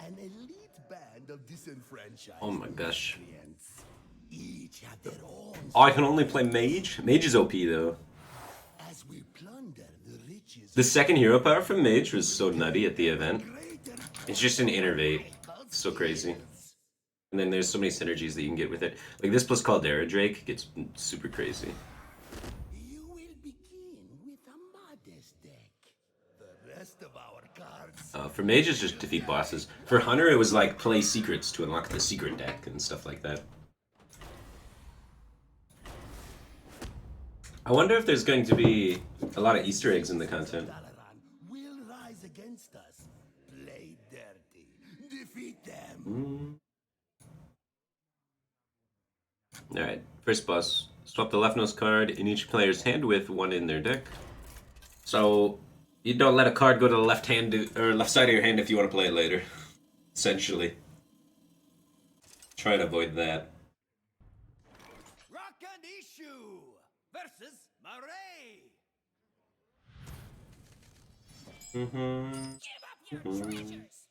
An elite band of disenfranchised Oh my gosh. miscreants. Each have their own. Oh, I can only play Mage? Mage is OP though. As we plunder the riches. The second hero power from Mage was so nutty at the event. It's just an innervate. It's so crazy. And then there's so many synergies that you can get with it. Like this plus Caldera Drake gets super crazy. You will begin with a modest deck. The rest of our cards. For Mage, it's just defeat bosses. For Hunter, it was like play secrets to unlock the secret deck and stuff like that. I wonder if there's going to be a lot of Easter eggs in the content. Dalaran will rise against us. Play dirty. Defeat them. Alright, first boss. Swap the leftmost card in each player's hand with one in their deck. So, you don't let a card go to the left hand or left side of your hand if you want to play it later. Essentially. Try and avoid that. Rock and Issue versus Murray. Give up your treasures.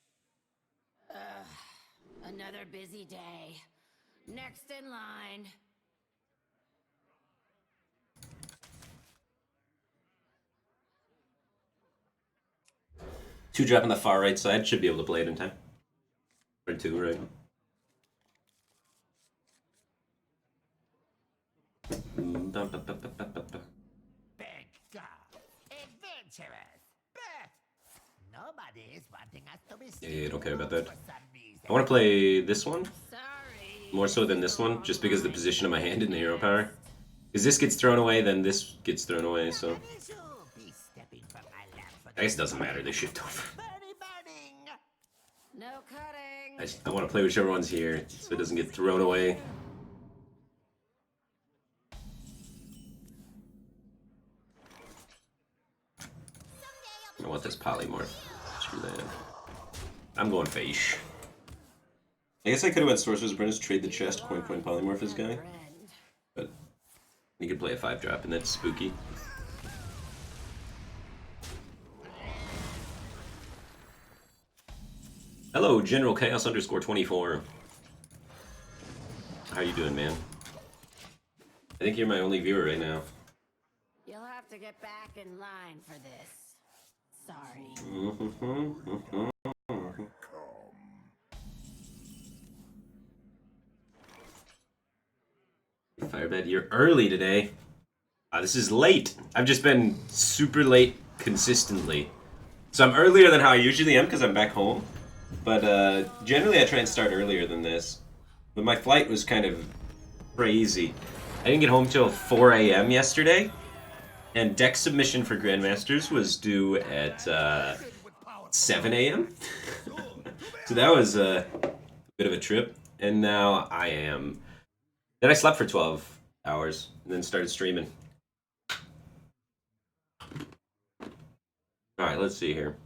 Another busy day. Next in line. Two drop on the far right side. Should be able to play it in time. Or two, right? Adventurous. But nobody is wanting us to be. Yeah, don't care about that. I want to play this one. Sorry. More so than this one, just because of the position of my hand in the hero power. Because this gets thrown away, then this gets thrown away, so... I guess it doesn't matter, they shift over. No cutting. I want to play whichever one's here, so it doesn't get thrown away. I want this polymorph. Screw that. I'm going Faish. I guess I could have went Sorcerer's Apprentice, trade the chest, coin polymorph this guy. But you could play a 5-drop and that's spooky. Hello, General Chaos _24. How you doing, man? I think you're my only viewer right now. You'll have to get back in line for this. Sorry. Firebat, you're early today. This is late. I've just been super late consistently. So I'm earlier than how I usually am because I'm back home. But generally I try and start earlier than this. But my flight was kind of crazy. I didn't get home till 4 a.m. yesterday. And deck submission for Grandmasters was due at 7 a.m. So that was a bit of a trip. And now I am... Then I slept for 12 hours and then started streaming. Alright, let's see here.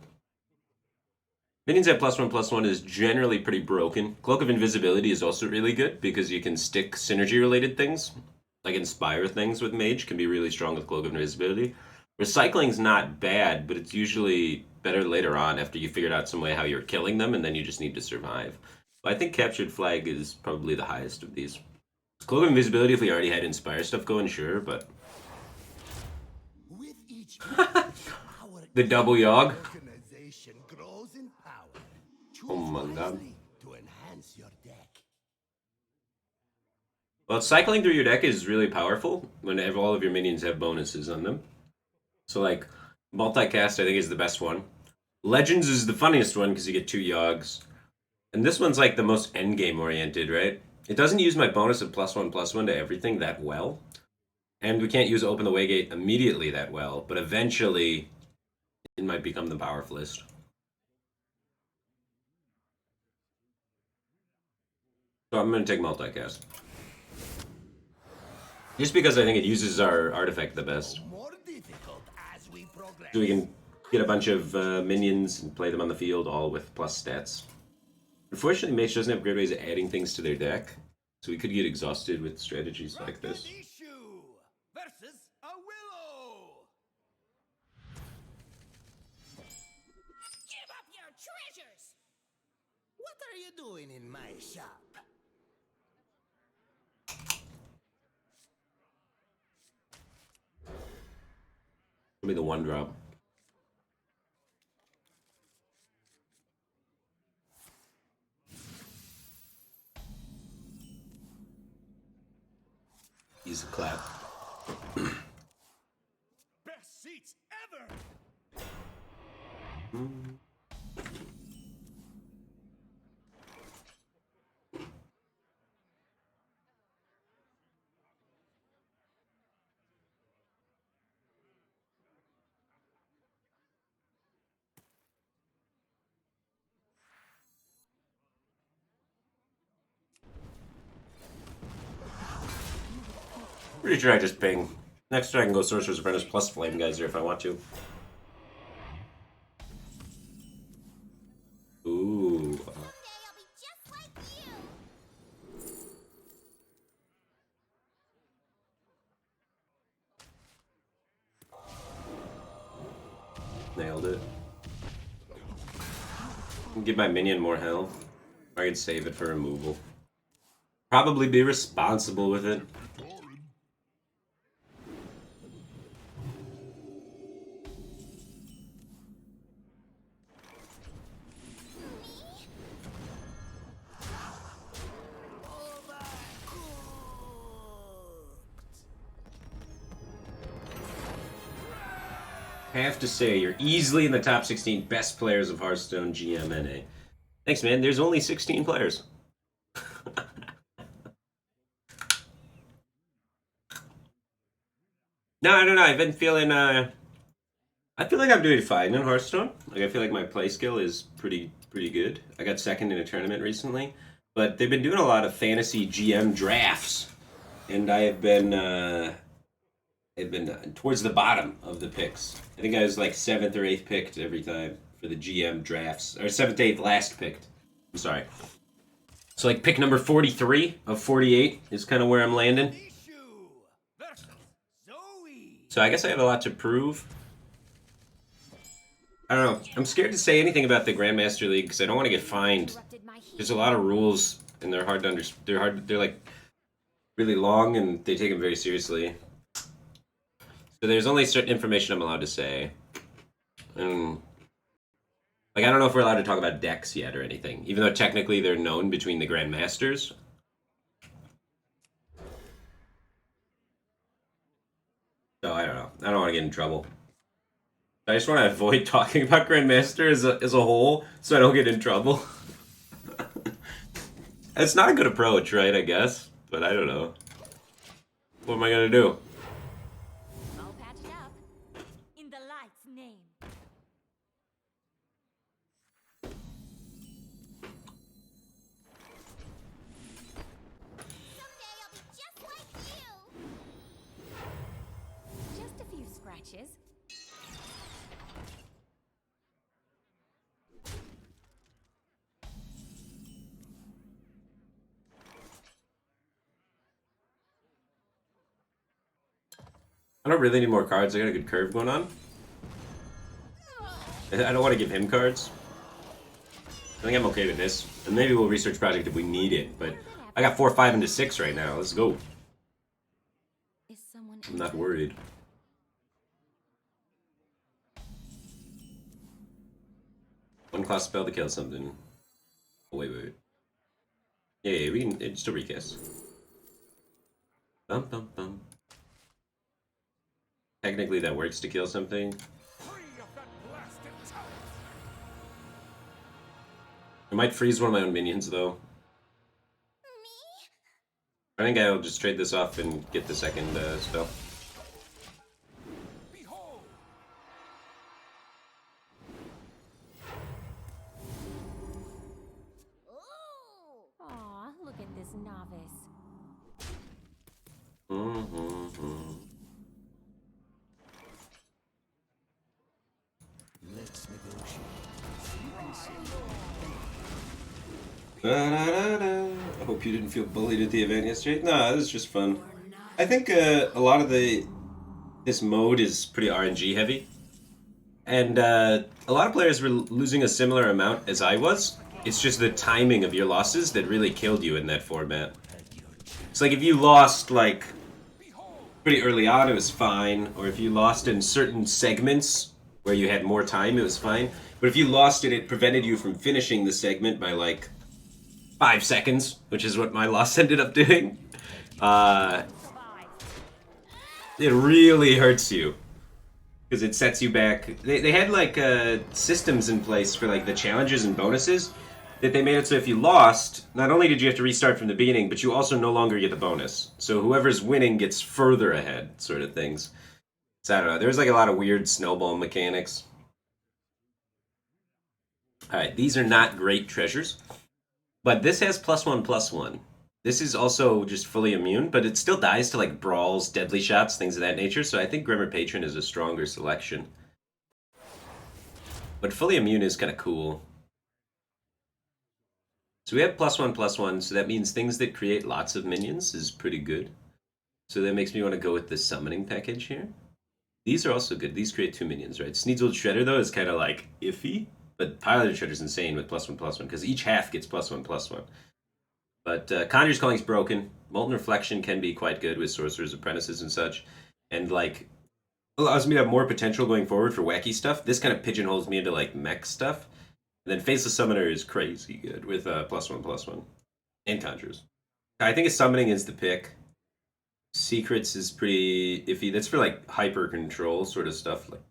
Minions at +1/+1 is generally pretty broken. Cloak of Invisibility is also really good because you can stick synergy related things. Like Inspire things with Mage can be really strong with Cloak of Invisibility. Recycling's not bad, but it's usually better later on after you figured out some way how you're killing them and then you just need to survive. But I think Captured Flag is probably the highest of these. Cloak of Invisibility, if we already had Inspire stuff going, sure, but... With each The double Yogg. organization grows in power. Oh my god. To enhance your deck. Well, cycling through your deck is really powerful when all of your minions have bonuses on them. So, like, Multicast, I think, is the best one. Legends is the funniest one because you get 2 Yoggs. And this one's, like, the most endgame oriented, right? It doesn't use my bonus of +1/+1 to everything that well. And we can't use Open the Waygate immediately that well, but eventually it might become the powerfulest. So I'm going to take Multicast. Just because I think it uses our artifact the best. More difficult as we progress. So we can get a bunch of minions and play them on the field, all with plus stats. Unfortunately, Mage doesn't have great ways of adding things to their deck, so we could get exhausted with strategies like this. Issue versus a Willow. Give up your treasures. are you doing in my shop? Give me the 1-drop. Use a clap. Best seats ever! Pretty sure I just ping. Next turn I can go Sorcerer's Apprentice plus Flame Geyser if I want to. Ooh. Someday I'll be just like you. Nailed it. Give my minion more health. I could save it for removal. Probably be responsible with it. Have to say, you're easily in the top 16 best players of Hearthstone GMNA. Thanks, man. There's only 16 players. No, I don't know. I've been feeling, I feel like I'm doing fine in Hearthstone. Like, I feel like my play skill is pretty good. I got second in a tournament recently. But they've been doing a lot of fantasy GM drafts. And I have been, towards the bottom of the picks. I think I was like 7th or 8th picked every time for the GM drafts. Or 7th, 8th last picked. I'm sorry. So like pick number 43 of 48 is kind of where I'm landing. So I guess I have a lot to prove. I don't know. I'm scared to say anything about the Grandmaster League because I don't want to get fined. There's a lot of rules and they're hard to understand. They're like really long and they take them very seriously. So there's only certain information I'm allowed to say. Like, I don't know if we're allowed to talk about decks yet or anything, even though technically they're known between the Grandmasters. So I don't know. I don't want to get in trouble. I just want to avoid talking about Grandmaster as a whole, so I don't get in trouble. It's not a good approach, right, I guess? But I don't know. What am I going to do? All patched up. In the light's name. Someday I'll be just like you. Just a few scratches. I don't really need more cards. I got a good curve going on. I don't want to give him cards. I think I'm okay with this. And maybe we'll research project if we need it, but I got 4, 5, into 6 right now. Let's go. Is someone I'm not worried. One class spell to kill something. Oh, wait. Yeah, we can. It's still recast. Bum, bum, bum. Technically, that works to kill something. I might freeze one of my own minions, though. I think I'll just trade this off and get the second spell. Aw, look at this novice. Let's negotiate. I hope you didn't feel bullied at the event yesterday. No, this is just fun. I think a lot of this mode is pretty RNG heavy. And a lot of players were losing a similar amount as I was. It's just the timing of your losses that really killed you in that format. It's like if you lost like pretty early on, it was fine, or if you lost in certain segments where you had more time, it was fine. But if you lost it, it prevented you from finishing the segment by like 5 seconds, which is what my loss ended up doing. It really hurts you. Because it sets you back. They had like systems in place for like the challenges and bonuses that they made it so if you lost, not only did you have to restart from the beginning, but you also no longer get the bonus. So whoever's winning gets further ahead, sort of things. So I don't know. There's like a lot of weird snowball mechanics. Alright, these are not great treasures. But this has +1/+1. This is also just fully immune, but it still dies to like brawls, deadly shots, things of that nature, so I think Grimmer Patron is a stronger selection. But fully immune is kind of cool. So we have +1/+1, so that means things that create lots of minions is pretty good. So that makes me want to go with the summoning package here. These are also good. These create 2 minions, right? Sneed's Shredder, though, is kind of like iffy, but Piloted Shredder is insane with +1/+1, because each half gets +1/+1. But Conjure's Calling's broken. Molten Reflection can be quite good with Sorcerer's Apprentices and such. And, like, allows me to have more potential going forward for wacky stuff. This kind of pigeonholes me into, like, mech stuff. And then Faceless Summoner is crazy good with +1/+1. And Conjures. I think a Summoning is the pick. Secrets is pretty iffy. That's for, like, hyper control sort of stuff. Like,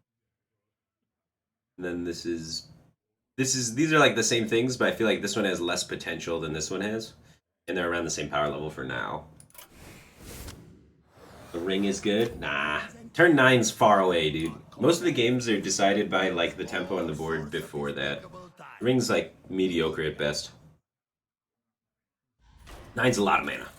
and then these are, like, the same things, but I feel like this one has less potential than this one has. And they're around the same power level for now. The ring is good? Nah. Turn 9's far away, dude. Most of the games are decided by, like, the tempo on the board before that. The ring's, like, mediocre at best. 9's a lot of mana.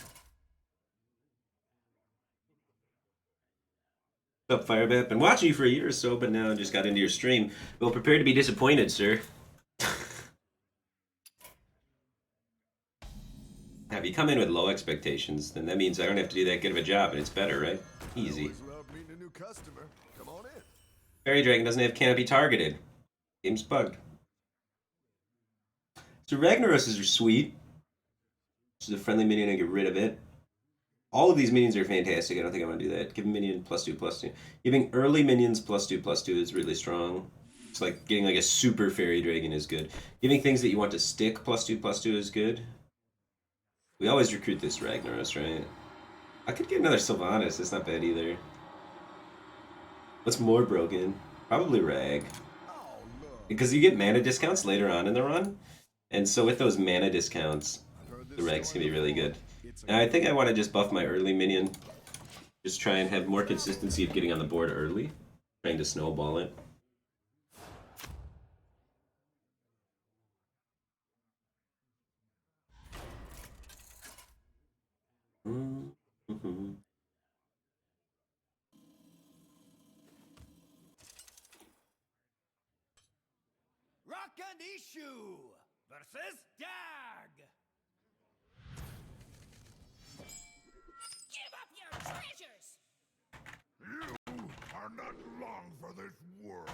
What's up, Firebat? Been watching you for a year or so, but now just got into your stream. Well, prepare to be disappointed, sir. If you come in with low expectations, then that means I don't have to do that good of a job, and it's better, right? Easy. Fairy Dragon doesn't have canopy targeted. Game's bugged. So Ragnaroses are sweet. This is a friendly minion, I get rid of it. All of these minions are fantastic. I don't think I want to do that. Give a minion +2/+2. Giving early minions +2/+2 is really strong. It's like getting like a super Fairy Dragon is good. Giving things that you want to stick +2/+2 is good. We always recruit this Ragnaros, right? I could get another Sylvanas. It's not bad either. What's more broken? Probably Rag. Because you get mana discounts later on in the run. And so with those mana discounts, the Rags can be really good. And I think I want to just buff my early minion. Just try and have more consistency of getting on the board early. Trying to snowball it. Mm-hmm. Rakandishu versus Dag. Give up your treasures! You are not long for this world.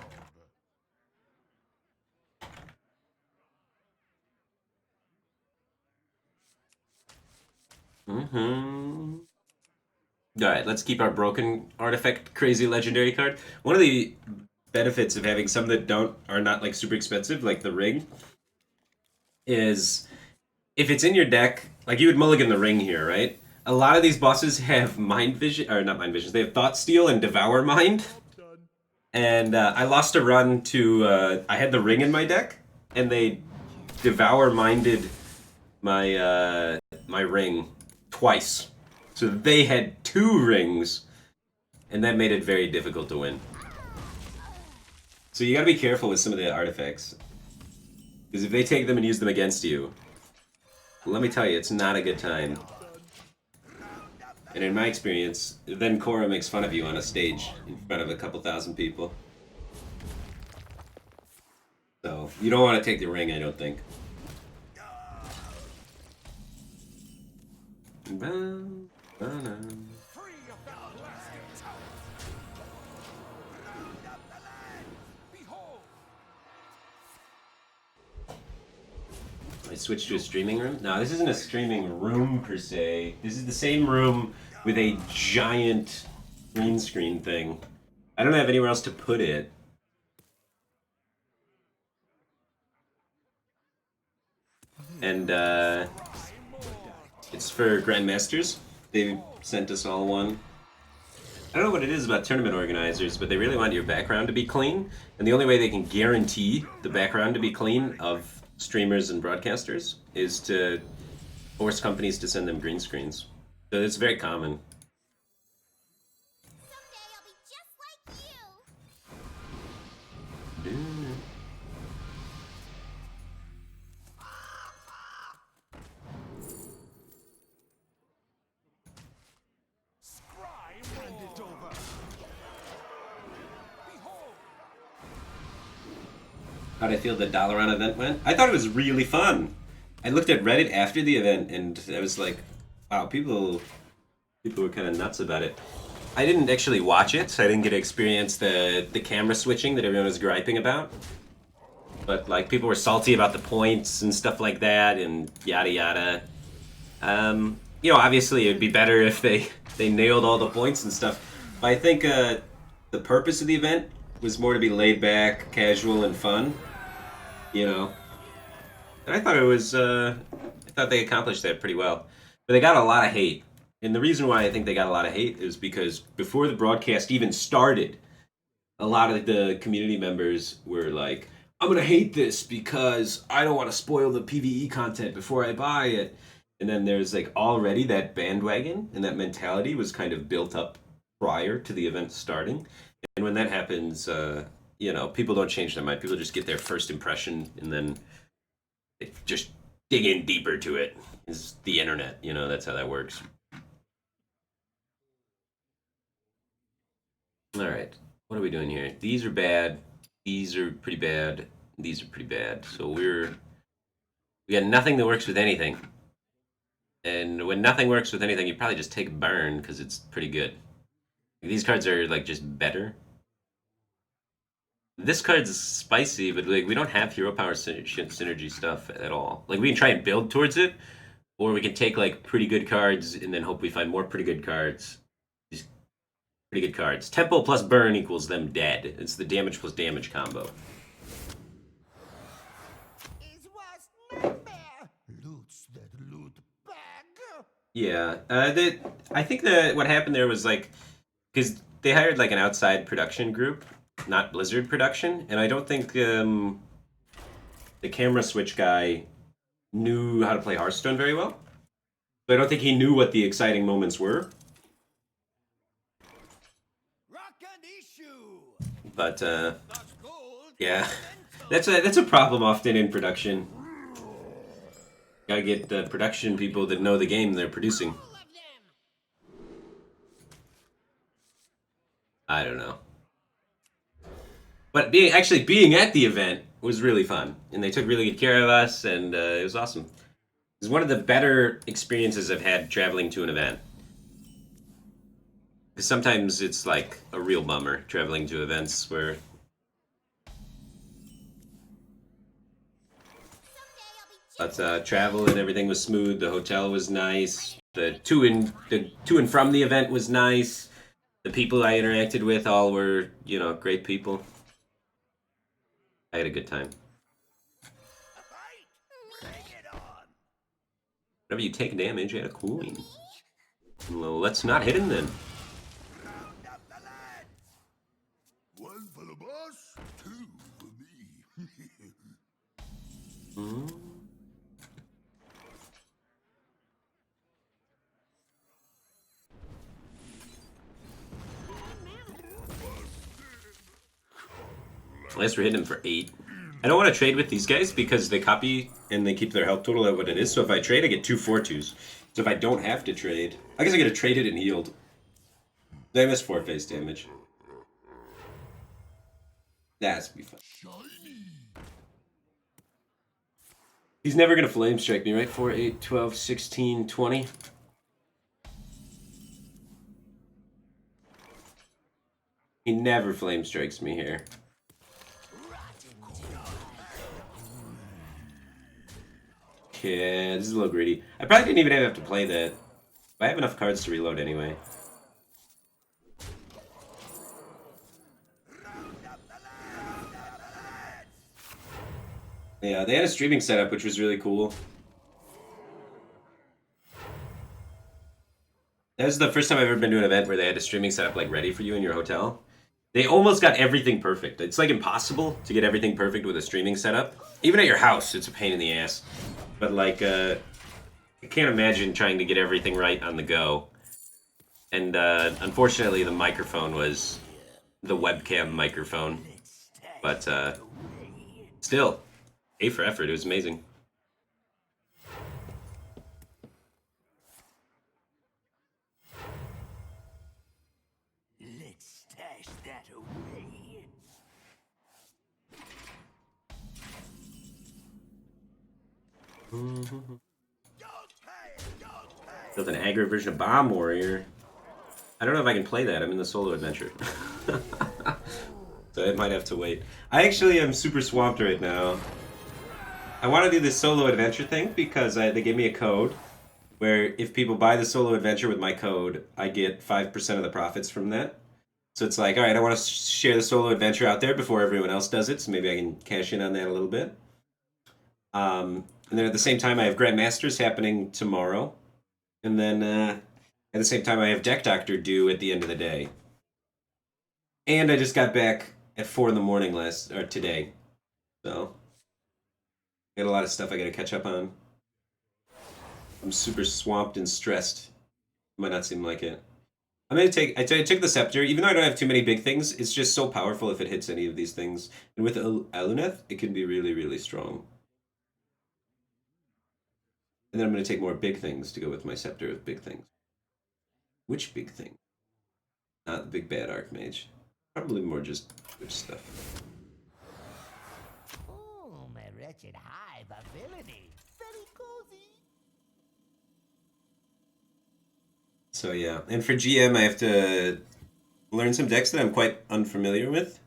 Alright, let's keep our broken artifact crazy legendary card. One of the benefits of having some that are not like super expensive, like the ring, is if it's in your deck, like you would mulligan the ring here, right? A lot of these bosses have mind vision, or not mind visions, they have thought steal and devour mind. And I lost a run to, I had the ring in my deck, and they devour minded my my ring twice. So they had 2 rings, and that made it very difficult to win. So you gotta be careful with some of the artifacts. Because if they take them and use them against you, let me tell you, it's not a good time. And in my experience, then Korra makes fun of you on a stage in front of a couple thousand people. So, you don't want to take the ring, I don't think. switched to a streaming room? No, this isn't a streaming room per se. This is the same room with a giant green screen thing. I don't have anywhere else to put it. And it's for Grandmasters. They sent us all one. I don't know what it is about tournament organizers, but they really want your background to be clean. And the only way they can guarantee the background to be clean of streamers and broadcasters is to force companies to send them green screens. So it's very common. Someday I'll be just like you. How'd I feel the Dalaran event went? I thought it was really fun. I looked at Reddit after the event and I was like, wow, people were kind of nuts about it. I didn't actually watch it, so I didn't get to experience the camera switching that everyone was griping about. But like people were salty about the points and stuff like that and yada yada. You know, obviously it'd be better if they nailed all the points and stuff. But I think the purpose of the event was more to be laid back, casual, and fun. You know, and I thought it was. I thought they accomplished that pretty well, but they got a lot of hate. And the reason why I think they got a lot of hate is because before the broadcast even started, a lot of the community members were like, "I'm gonna hate this because I don't want to spoil the PvE content before I buy it." And then there's like already that bandwagon and that mentality was kind of built up prior to the event starting. And when that happens, you know, people don't change their mind. People just get their first impression and then they just dig in deeper to it. It's the internet, you know, that's how that works. All right, what are we doing here? These are bad. These are pretty bad. These are pretty bad. So we got nothing that works with anything. And when nothing works with anything, you probably just take a burn because it's pretty good. These cards are like just better. This card's spicy, but like we don't have hero power synergy stuff at all. Like we can try and build towards it, or we can take like pretty good cards and then hope we find more pretty good cards. These pretty good cards. Tempo plus burn equals them dead. It's the damage plus damage combo. It was nightmare. Loots that loot bag. Yeah, I think that what happened there was like, because they hired like an outside production group, not Blizzard production, and I don't think the camera switch guy knew how to play Hearthstone very well. So I don't think he knew what the exciting moments were. Rock an issue. But That's gold. yeah, that's a problem often in production. Gotta get the production people that know the game they're producing. I don't know. But being at the event was really fun, and they took really good care of us, and it was awesome. It was one of the better experiences I've had traveling to an event. Because sometimes it's like a real bummer traveling to events where. But travel and everything was smooth. The hotel was nice. The to and from the event was nice. The people I interacted with all were, you know, great people. I had a good time. Whenever you take damage, add a coin. Well, let's not hit him then. One for the boss, two for me. At least we're hitting him for 8. I don't want to trade with these guys because they copy and they keep their health total at what it is. So if I trade, I get 2 4-2s. So if I don't have to trade, I guess I get to trade it and healed. They miss 4 face damage. That's be fun. He's never going to flame strike me, right? 4, 8, 12, 16, 20. He never flame strikes me here. Yeah, this is a little greedy. I probably didn't even have to play that. I have enough cards to reload anyway. Yeah, they had a streaming setup, which was really cool. That was the first time I've ever been to an event where they had a streaming setup like ready for you in your hotel. They almost got everything perfect. It's like impossible to get everything perfect with a streaming setup. Even at your house, it's a pain in the ass. But like, I can't imagine trying to get everything right on the go. And unfortunately, the microphone was the webcam microphone. But still, A for effort. It was amazing. Let's stash that away. Built an aggro version of Bomb Warrior. I don't know if I can play that. I'm in the solo adventure. So I might have to wait. I actually am super swamped right now. I want to do this solo adventure thing because they gave me a code where if people buy the solo adventure with my code, I get 5% of the profits from that. So it's like, all right, I want to share the solo adventure out there before everyone else does it, so maybe I can cash in on that a little bit. And then at the same time, I have Grandmasters happening tomorrow. And then at the same time, I have Deck Doctor due at the end of the day. And I just got back at 4 in the morning today. So, got a lot of stuff I gotta catch up on. I'm super swamped and stressed. Might not seem like it. I'm gonna I took the Scepter, even though I don't have too many big things, it's just so powerful if it hits any of these things. And with Aluneth, it can be really, really strong. And then I'm gonna take more big things to go with my Scepter of big things. Which big thing? Not the big bad Archmage. Probably more just good stuff. Oh, my wretched hive ability. Very cozy. So yeah, and for GM, I have to learn some decks that I'm quite unfamiliar with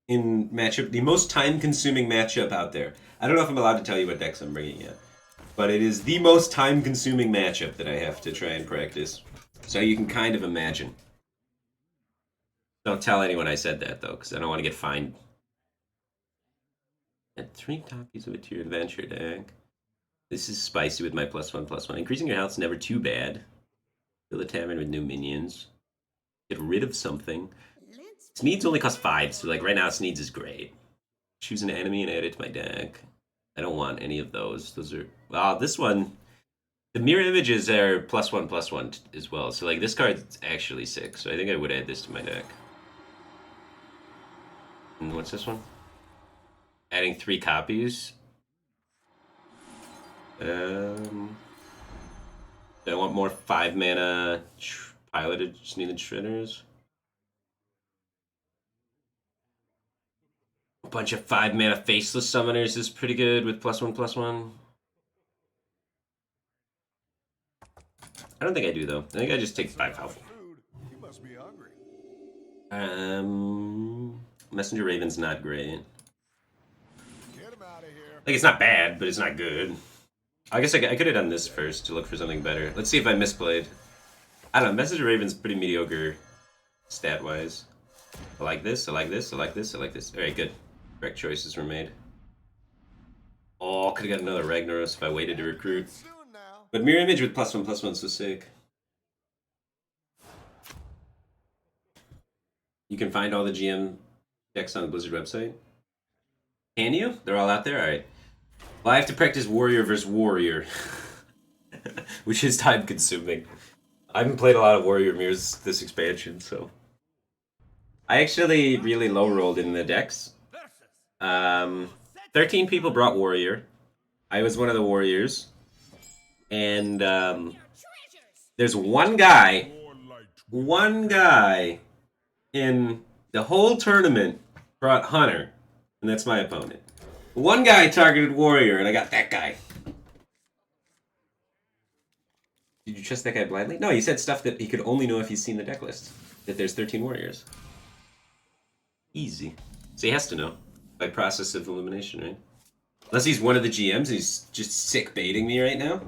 in matchup. The most time-consuming matchup out there. I don't know if I'm allowed to tell you what decks I'm bringing yet, but it is the most time-consuming matchup that I have to try and practice. So you can kind of imagine. Don't tell anyone I said that though, because I don't want to get fined. Add 3 copies of it to your adventure deck. This is spicy with my +1/+1. Increasing your health's never too bad. Fill the tavern with new minions. Get rid of something. Sneeds only cost 5, so like right now Sneeds is great. Choose an enemy and add it to my deck. I don't want any of those. Those are... Wow, this one... The mirror images are +1/+1 as well. So like this card's actually 6, so I think I would add this to my deck. And what's this one? Adding 3 copies. I want more 5-mana piloted needed shredders. A bunch of 5-mana faceless summoners is pretty good with +1/+1. I don't think I do though. I think I just take 5 health. You must be hungry. Messenger Raven's not great. Get him out of here. Like it's not bad, but it's not good. I guess I could have done this first to look for something better. Let's see if I misplayed. I don't know. Messenger Raven's pretty mediocre stat-wise. I like this. I like this. I like this. I like this. All right, good. Correct choices were made. Oh, could have got another Ragnaros if I waited to recruit. But mirror image with +1/+1 is so sick. You can find all the GM decks on the Blizzard website. Can you? They're all out there? Alright. Well, I have to practice Warrior versus Warrior. Which is time consuming. I haven't played a lot of Warrior Mirrors this expansion, so... I actually really low rolled in the decks. 13 people brought Warrior. I was one of the Warriors. And there's one guy in the whole tournament brought Hunter, and that's my opponent. One guy targeted Warrior, and I got that guy. Did you trust that guy blindly? No, he said stuff that he could only know if he's seen the deck list. That there's 13 Warriors. Easy. So he has to know. By process of elimination, right? Unless he's one of the GMs, he's just sick baiting me right now.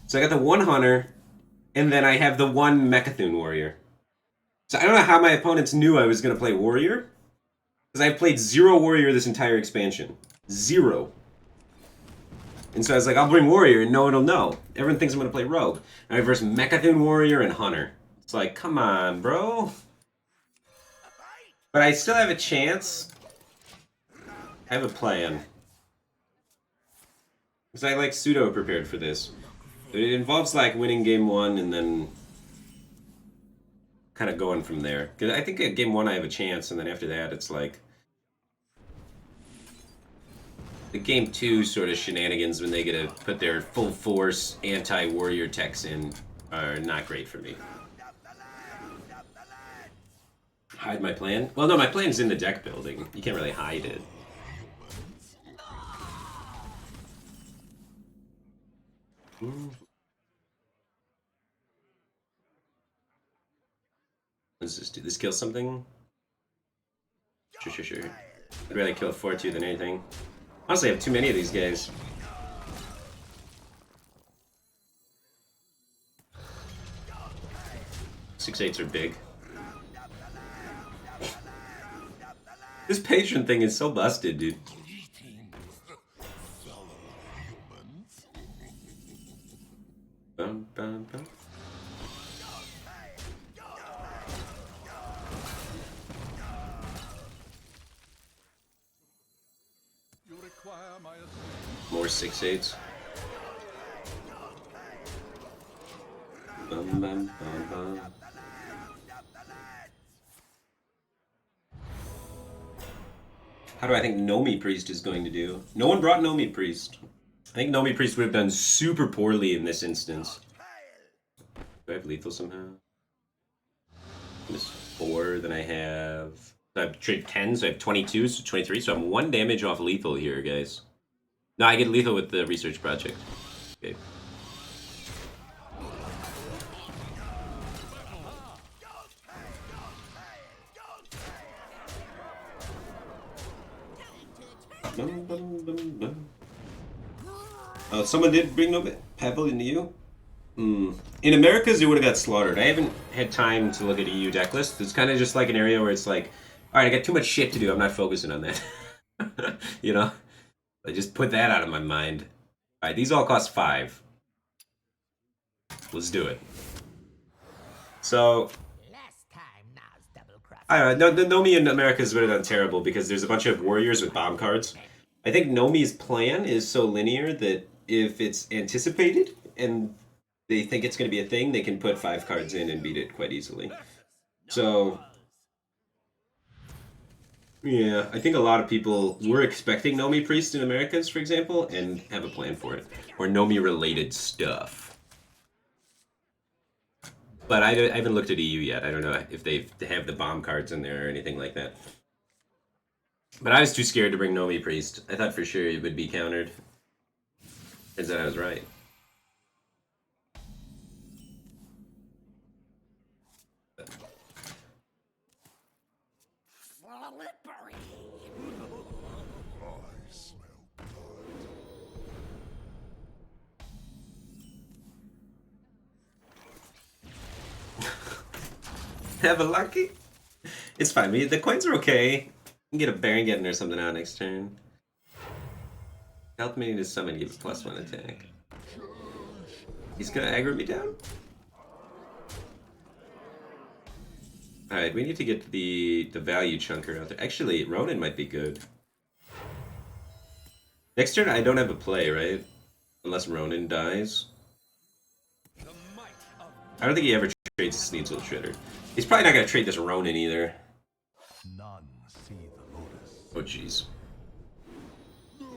So I got the one hunter, and then I have the one Mechathune warrior. So I don't know how my opponents knew I was going to play warrior. Because I've played 0 warrior this entire expansion. 0. And so I was like, I'll bring warrior and no one will know. Everyone thinks I'm going to play rogue. And I verse Mechathune warrior and hunter. It's like, come on, bro. But I still have a chance. I have a plan. Because I like pseudo prepared for this. It involves like winning game 1 and then kind of going from there. Because I think at game 1 I have a chance, and then after that it's like the game 2 sort of shenanigans when they get to put their full force anti-warrior techs in are not great for me. Hide my plan? Well, no, my plan's in the deck building. You can't really hide it. What does this do? This kill something? Sure. I'd rather kill a 4-2 than anything. Honestly, I have too many of these guys. Six eights are big. This patron thing is so busted, dude. Bum, bum, bum. More 6-8s. Bum, bum, bum, bum. How do I think Nomi Priest is going to do? No one brought Nomi Priest. I think Nomi Priest would have done super poorly in this instance. Do I have lethal somehow? Miss 4, then I have... I have trade 10, so I have 22, so 23, so I'm 1 damage off lethal here, guys. No, I get lethal with the research project. Okay. Someone did bring no Pebble into you? In Americas, it would have got slaughtered. I haven't had time to look at EU deck list. It's kind of just like an area where it's like, alright, I got too much shit to do. I'm not focusing on that. You know? I just put that out of my mind. Alright, these all cost 5. Let's do it. So... I don't know, Nomi in Americas would have done terrible because there's a bunch of warriors with bomb cards. I think Nomi's plan is so linear that if it's anticipated and they think it's going to be a thing, they can put 5 cards in and beat it quite easily. So, yeah, I think a lot of people were expecting Nomi Priest in Americas, for example, and have a plan for it. Or Nomi-related stuff. But I haven't looked at EU yet. I don't know if they have the bomb cards in there or anything like that. But I was too scared to bring Nomi Priest. I thought for sure it would be countered. Turns out I was right. Have a lucky? It's fine. The coins are okay. You can get a Baron or something out next turn. Help me to summon, give a +1 attack. He's gonna aggro me down? Alright, we need to get the value chunker out there. Actually, Ronin might be good. Next turn I don't have a play, right? Unless Ronin dies. I don't think he ever trades Sneasel Shredder. He's probably not gonna trade this Ronin either. Oh jeez.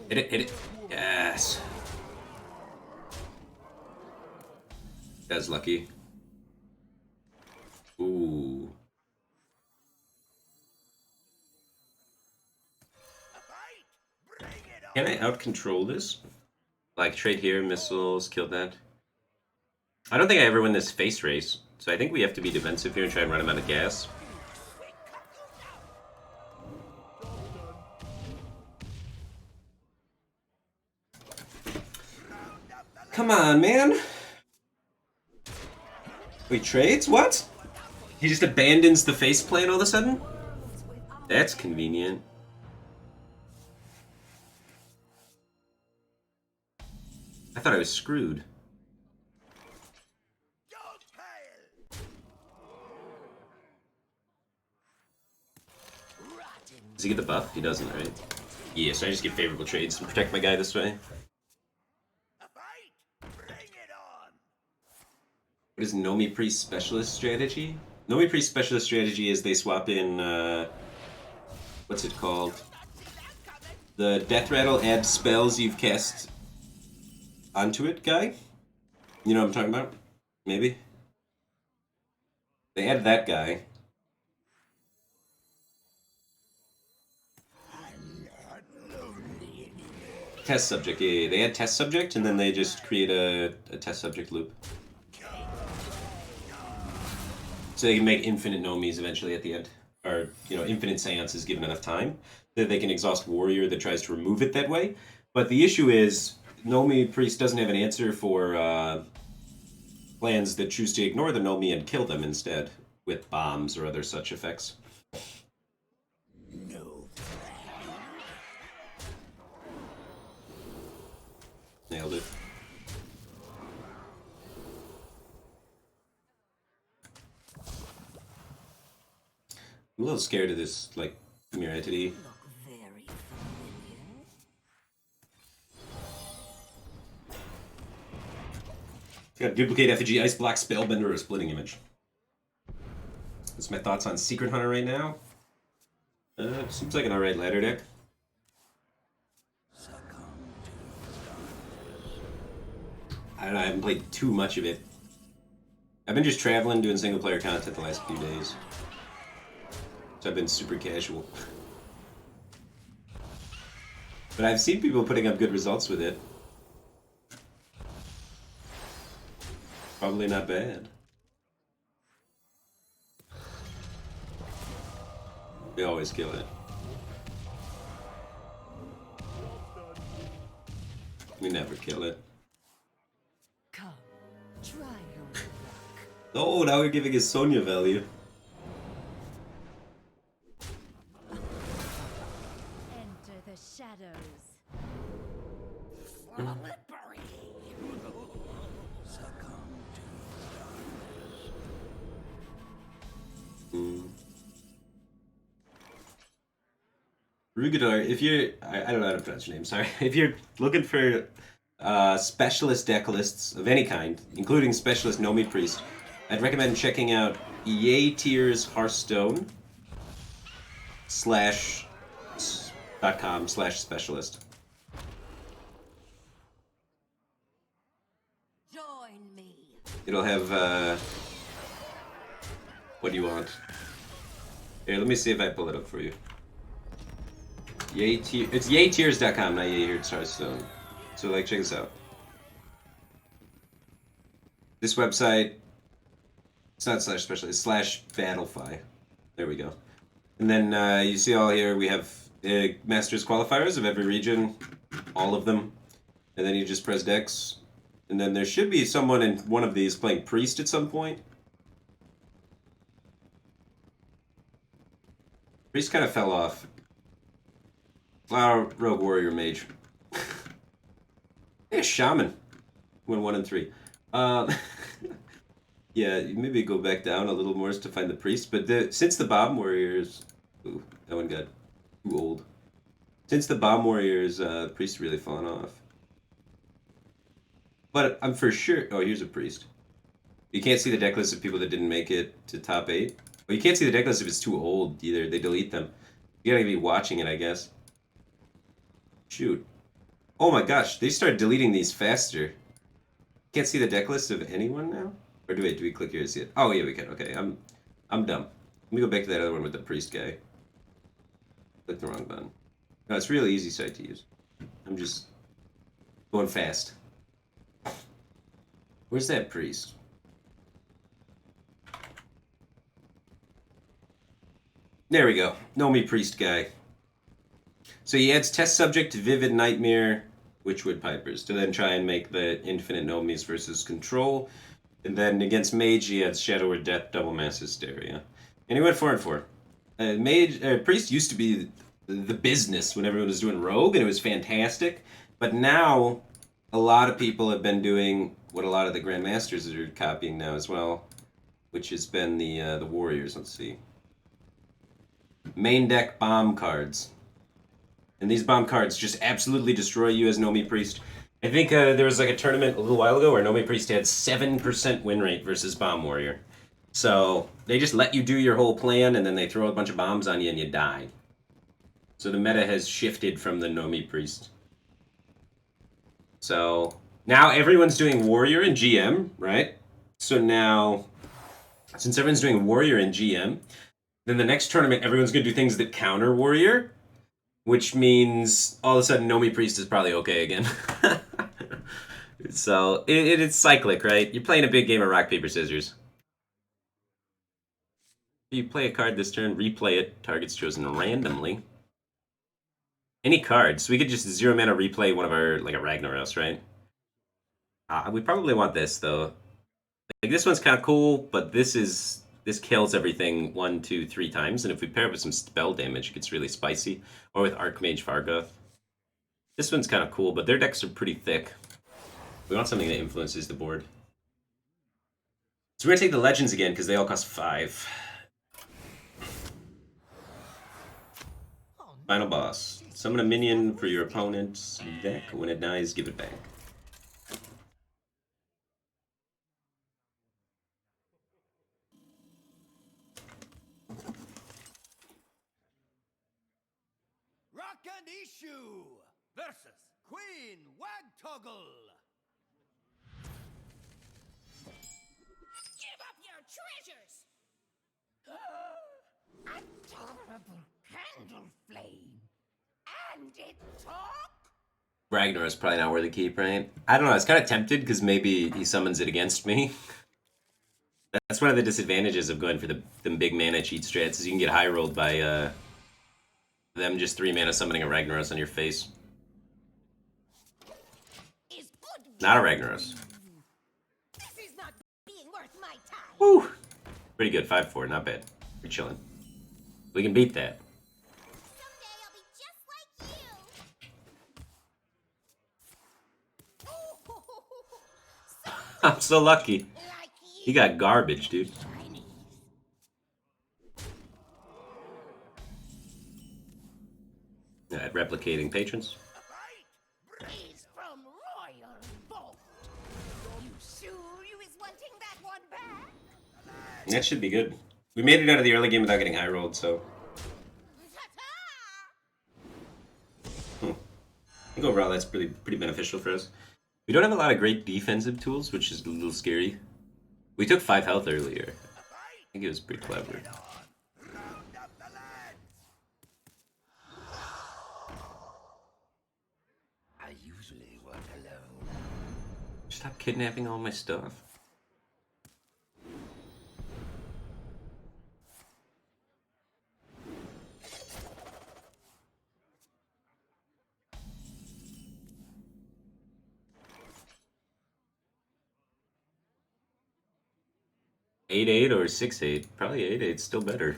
Hit it. Yes. That's lucky. Ooh. Can I out-control this? Like, trade here, missiles, kill that. I don't think I ever win this face race, so I think we have to be defensive here and try and run him out of gas. Come on, man. Wait, trades? What? He just abandons the face plan all of a sudden? That's convenient. I thought I was screwed. Does he get the buff? He doesn't, right? Yeah, so I just get favorable trades and protect my guy this way. What is Nomi Priest Specialist strategy? Nomi Priest Specialist strategy is they swap in, what's it called? The Death Rattle adds spells you've cast onto it guy? You know what I'm talking about? Maybe? They add that guy. Test subject, yeah. They add test subject and then they just create a test subject loop. So they can make infinite Nomis eventually at the end. Or, you know, infinite seances given enough time. That they can exhaust warrior that tries to remove it that way. But the issue is, Nomi Priest doesn't have an answer for plans that choose to ignore the Nomi and kill them instead. With bombs or other such effects. Nailed it. I'm a little scared of this, like, mirror entity. Got duplicate effigy, ice block, spellbender, or splitting image. That's my thoughts on Secret Hunter right now. Seems like an alright ladder deck. I don't know, I haven't played too much of it. I've been just traveling, doing single player content the last few days. So I've been super casual. But I've seen people putting up good results with it. Probably not bad. We always kill it. We never kill it. Come, try your luck. Oh, now we're giving us Sonya value. Enter the shadows. Rugadar, if you're... I don't know how to pronounce your name, sorry. If you're looking for specialist deck lists of any kind, including specialist Nomi Priest, I'd recommend checking out EA Tiers Hearthstone /.com/specialist. Join me. It'll have, what do you want? Here, let me see if I pull it up for you. It's yaytiers.com, not Yay Hearthstone. So, like, check this out. This website, it's not /special, it's /battlefy. There we go. And then you see all here, we have Masters qualifiers of every region, all of them. And then you just press decks. And then there should be someone in one of these playing Priest at some point. Priest kind of fell off. Rogue Warrior Mage. Hey, Shaman. Went 1 and 3. Yeah, maybe go back down a little more to find the Priest. But since the Bomb Warriors... Ooh, that one got too old. Since the Bomb Warriors, the Priest really fallen off. But I'm for sure... Oh, here's a Priest. You can't see the deck list of people that didn't make it to top 8. Well, you can't see the deck list if it's too old either. They delete them. You gotta be watching it, I guess. Shoot. Oh my gosh, they start deleting these faster. Can't see the deck list of anyone now? Or do we click here to see it? Oh yeah, we can. Okay, I'm dumb. Let me go back to that other one with the Priest guy. Click the wrong button. No, it's a really easy site to use. I'm just going fast. Where's that Priest? There we go. Nomi Priest guy. So he adds test subject to Vivid Nightmare Witchwood Pipers to then try and make the Infinite Anomalies versus Control. And then against Mage, he had Shadow or Death, Double Mass Hysteria. And he went 4 and 4. Priest used to be the business when everyone was doing Rogue, and it was fantastic. But now, a lot of people have been doing what a lot of the Grandmasters are copying now as well, which has been the Warriors. Let's see. Main deck bomb cards. And these bomb cards just absolutely destroy you as Nomi Priest. I think there was like a tournament a little while ago where Nomi Priest had 7% win rate versus Bomb Warrior. So they just let you do your whole plan and then they throw a bunch of bombs on you and you die. So the meta has shifted from the Nomi Priest. So now everyone's doing Warrior and GM, right? So now, since everyone's doing Warrior and GM, then the next tournament everyone's going to do things that counter Warrior. Which means all of a sudden Nomi Priest is probably okay again. So it's cyclic, right? You're playing a big game of rock, paper, scissors. You play a card this turn, replay it, target's chosen randomly. Any cards. We could just 0 mana replay one of our, like a Ragnaros, right? We probably want this, though. Like, this one's kind of cool, but this kills everything 1, 2, 3 times, and if we pair it with some spell damage, it gets really spicy. Or with Archmage Fargoth. This one's kind of cool, but their decks are pretty thick. We want something that influences the board. So we're going to take the Legends again, because they all cost 5. Final boss. Summon a minion for your opponent's deck. When it dies, give it back. Issue versus Queen Wagtoggle. Give up your treasures! Adorable candle flame. And it talk? Ragnar is probably not worth a keep, right? I don't know, I was kind of tempted because maybe he summons it against me. That's one of the disadvantages of going for the big mana cheat strats, is you can get high rolled by them just 3 mana summoning a Ragnaros on your face. Not a Ragnaros. This is not being worth my time. Woo! Pretty good, 5-4, not bad. We're chilling. We can beat that. Someday I'll be just like you. I'm so lucky. Like He got garbage, dude. Replicating patrons. Praise from Royal Vault. You sure you is wanting that one back? That should be good. We made it out of the early game without getting high rolled, so. I think overall that's pretty beneficial for us. We don't have a lot of great defensive tools, which is a little scary. We took 5 health earlier. I think it was pretty clever. Stop kidnapping all my stuff. Eight 8 or 6-8? Probably 8-8. Still better.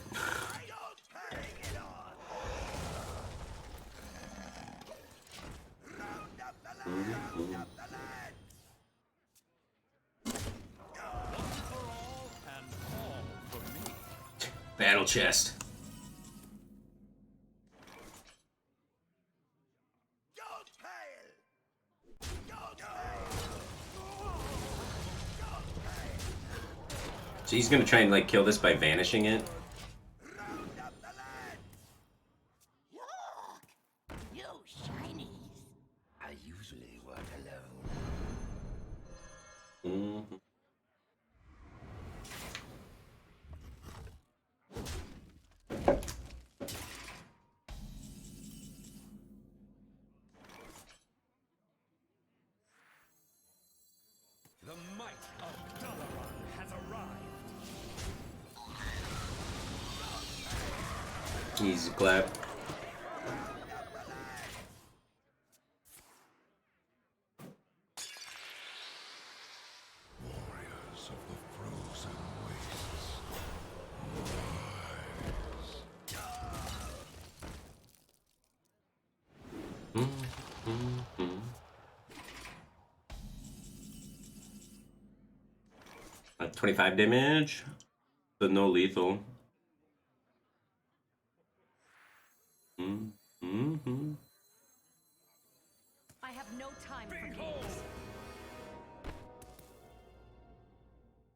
Battle chest. So he's gonna try and like kill this by vanishing it. Look, you shinies. I usually work alone. Mm-hmm. The might of Dalaran has arrived. Easy clap. Mm-hmm. 25 damage, but no lethal. Mm-hmm. I have no time for games.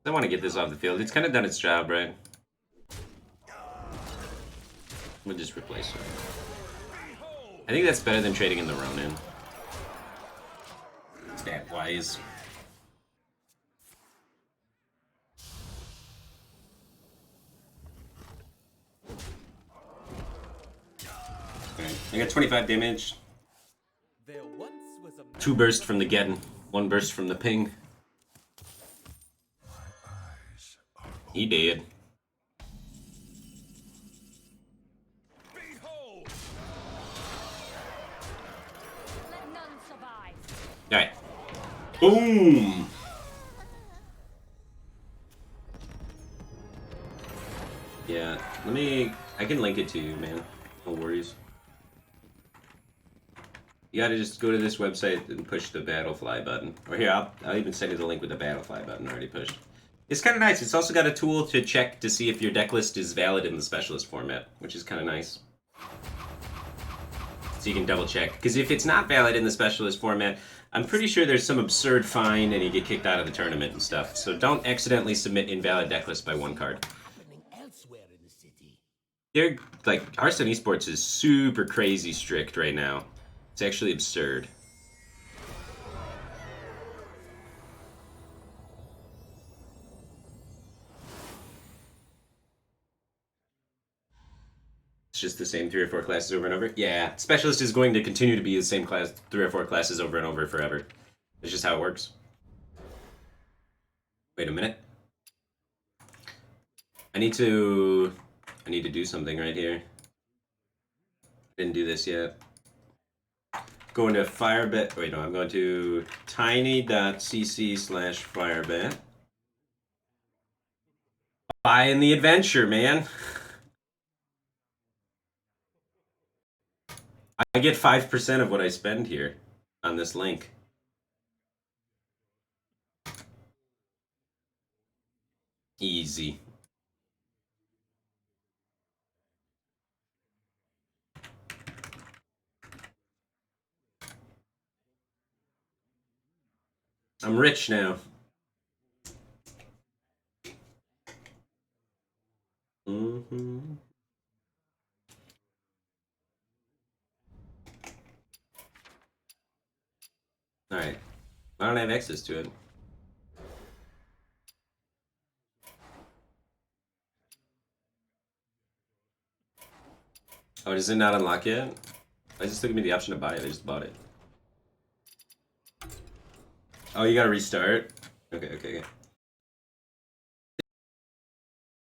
I want to get this off the field. It's kind of done its job, right? We'll just replace it. I think that's better than trading in the Ronin. Stat-wise. Alright, I got 25 damage. There once was a 2 burst from the Geddon, 1 burst from the ping. He did. Let none survive. Alright. Boom! Yeah, I can link it to you, man. No worries. You gotta just go to this website and push the Battlefly button. Or here, I'll even send you the link with the Battlefly button already pushed. It's kind of nice. It's also got a tool to check to see if your deck list is valid in the specialist format, which is kind of nice. So you can double check. Because if it's not valid in the specialist format, I'm pretty sure there's some absurd fine and you get kicked out of the tournament and stuff. So don't accidentally submit invalid deck list by 1 card. Happening elsewhere in the city. They're, like, Hearthstone Esports is super crazy strict right now. It's actually absurd. It's just the same 3 or 4 classes over and over? Yeah, Specialist is going to continue to be the same class, 3 or 4 classes over and over forever. It's just how it works. Wait a minute. I need to do something right here. Didn't do this yet. Going to Firebat. Wait, no, I'm going to tiny.cc/Firebat. Buying the adventure, man. I get 5% of what I spend here on this link. Easy. I'm rich now. Mm-hmm. Alright. I don't have access to it. Oh, does it not unlock yet? I just took me the option to buy it. I just bought it. Oh, you gotta restart? Okay.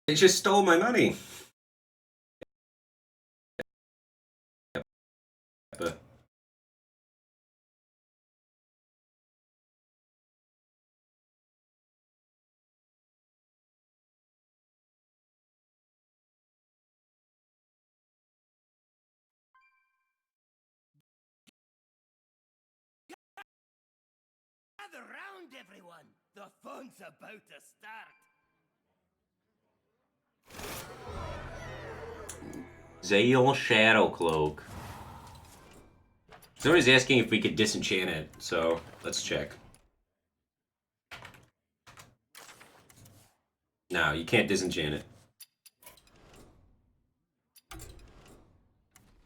They just stole my money. But Gather round, everyone. The fun's about to start. Zale Shadowcloak. Somebody's asking if we could disenchant it, so let's check. No, you can't disenchant it.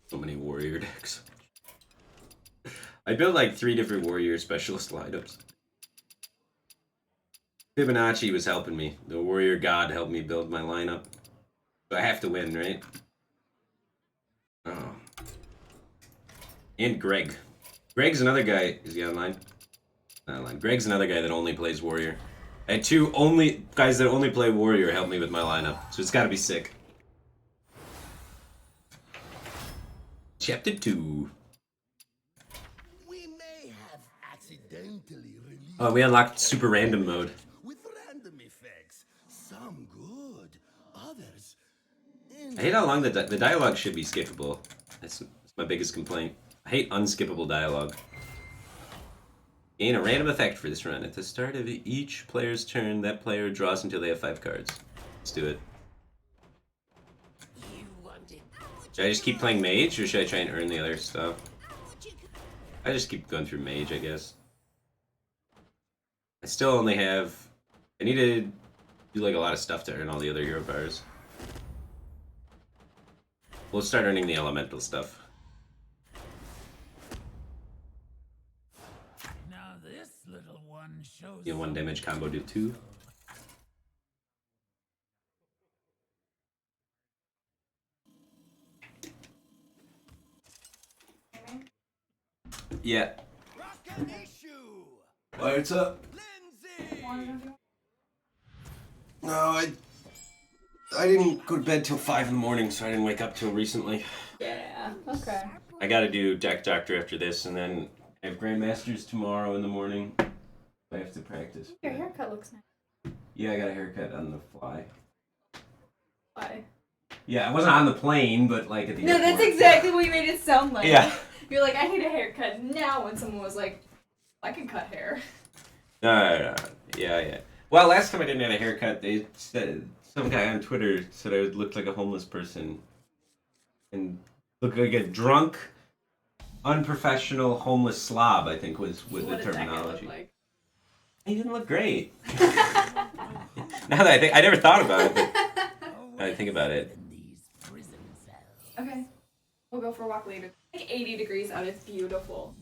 So many warrior decks. I built like 3 different warrior specialist lineups. Fibonacci was helping me. The warrior god helped me build my lineup. So I have to win, right? Oh. And Greg. Greg's another guy. Is he online? Not online. Greg's another guy that only plays warrior. I had 2 only guys that only play warrior help me with my lineup. So it's gotta be sick. Chapter 2. We may have accidentally released. Oh, we unlocked super random mode. With random effects. Some good, others. I hate how long the dialogue should be skippable. That's my biggest complaint. I hate unskippable dialogue. Gain a random effect for this run. At the start of each player's turn, that player draws until they have 5 cards. Let's do it. Should I just keep playing Mage, or should I try and earn the other stuff? I just keep going through Mage, I guess. I still only have... I need to do like a lot of stuff to earn all the other hero powers. We'll start earning the elemental stuff. Now this little one shows Deal 1 damage combo, do 2. Yeah. What's up? No, I didn't go to bed till 5 in the morning, so I didn't wake up till recently. Yeah, okay. I gotta do Deck Doctor after this, and then I have Grandmasters tomorrow in the morning. I have to practice. Your haircut looks nice. Yeah, I got a haircut on the fly. Why? Yeah, I wasn't on the plane, but like at the No, airport. that's exactly what you made it sound like. Yeah. You're like, I need a haircut now when someone was like, I can cut hair. No. Yeah. Well, last time I didn't have a haircut, they said some guy on Twitter said I looked like a homeless person and looked like a drunk, unprofessional, homeless slob. I think was with the terminology. Like? He didn't look great. Now that I never thought about it, but now I think about it. Okay, we'll go for a walk later. Like 80 degrees out, it's beautiful.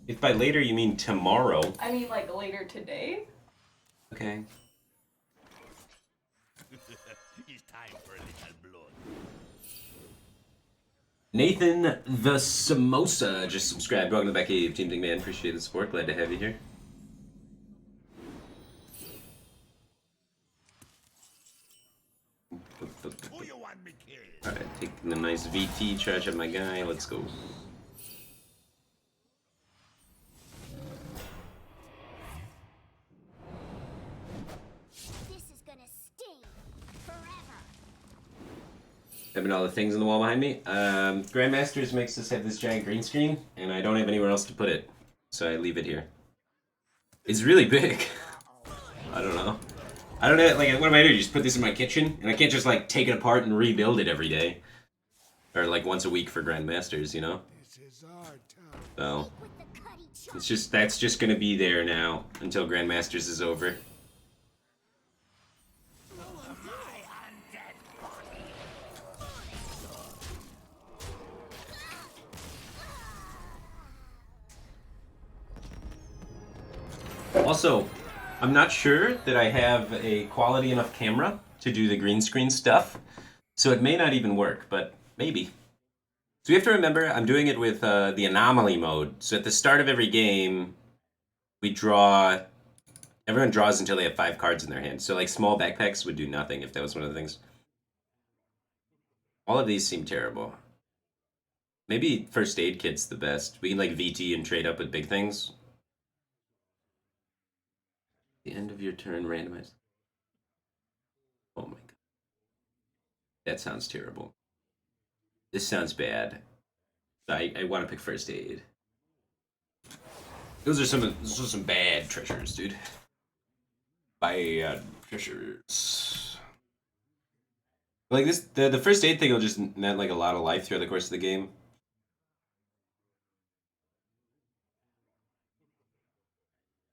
If by later you mean tomorrow. I mean like later today. Okay. It's time for a little blood. Nathan the Samosa just subscribed. Welcome to the Becky Team Thing, man. Appreciate the support. Glad to have you here. Who you want me killed? Alright, taking the nice VT, charge up my guy. Let's go. This is gonna sting forever. Having all the things on the wall behind me. Grandmasters makes us have this giant green screen, and I don't have anywhere else to put it, so I leave it here. It's really big. I don't know. I don't know, like, what am I doing? Just put this in my kitchen? And I can't just, like, take it apart and rebuild it every day. Or, like, once a week for Grandmasters, you know? So, it's just, that's just gonna be there now until Grandmasters is over. Also, I'm not sure that I have a quality enough camera to do the green screen stuff, so it may not even work, but maybe. So you have to remember, I'm doing it with the Anomaly mode. So at the start of every game, everyone draws until they have 5 cards in their hand. So like small backpacks would do nothing if that was one of the things. All of these seem terrible. Maybe First Aid Kit's the best. We can like VT and trade up with big things. The end of your turn, randomized. Oh my god. That sounds terrible. This sounds bad. I want to pick First Aid. Those are some bad treasures, dude. Bad treasures. Like this, the First Aid thing will just net like a lot of life throughout the course of the game.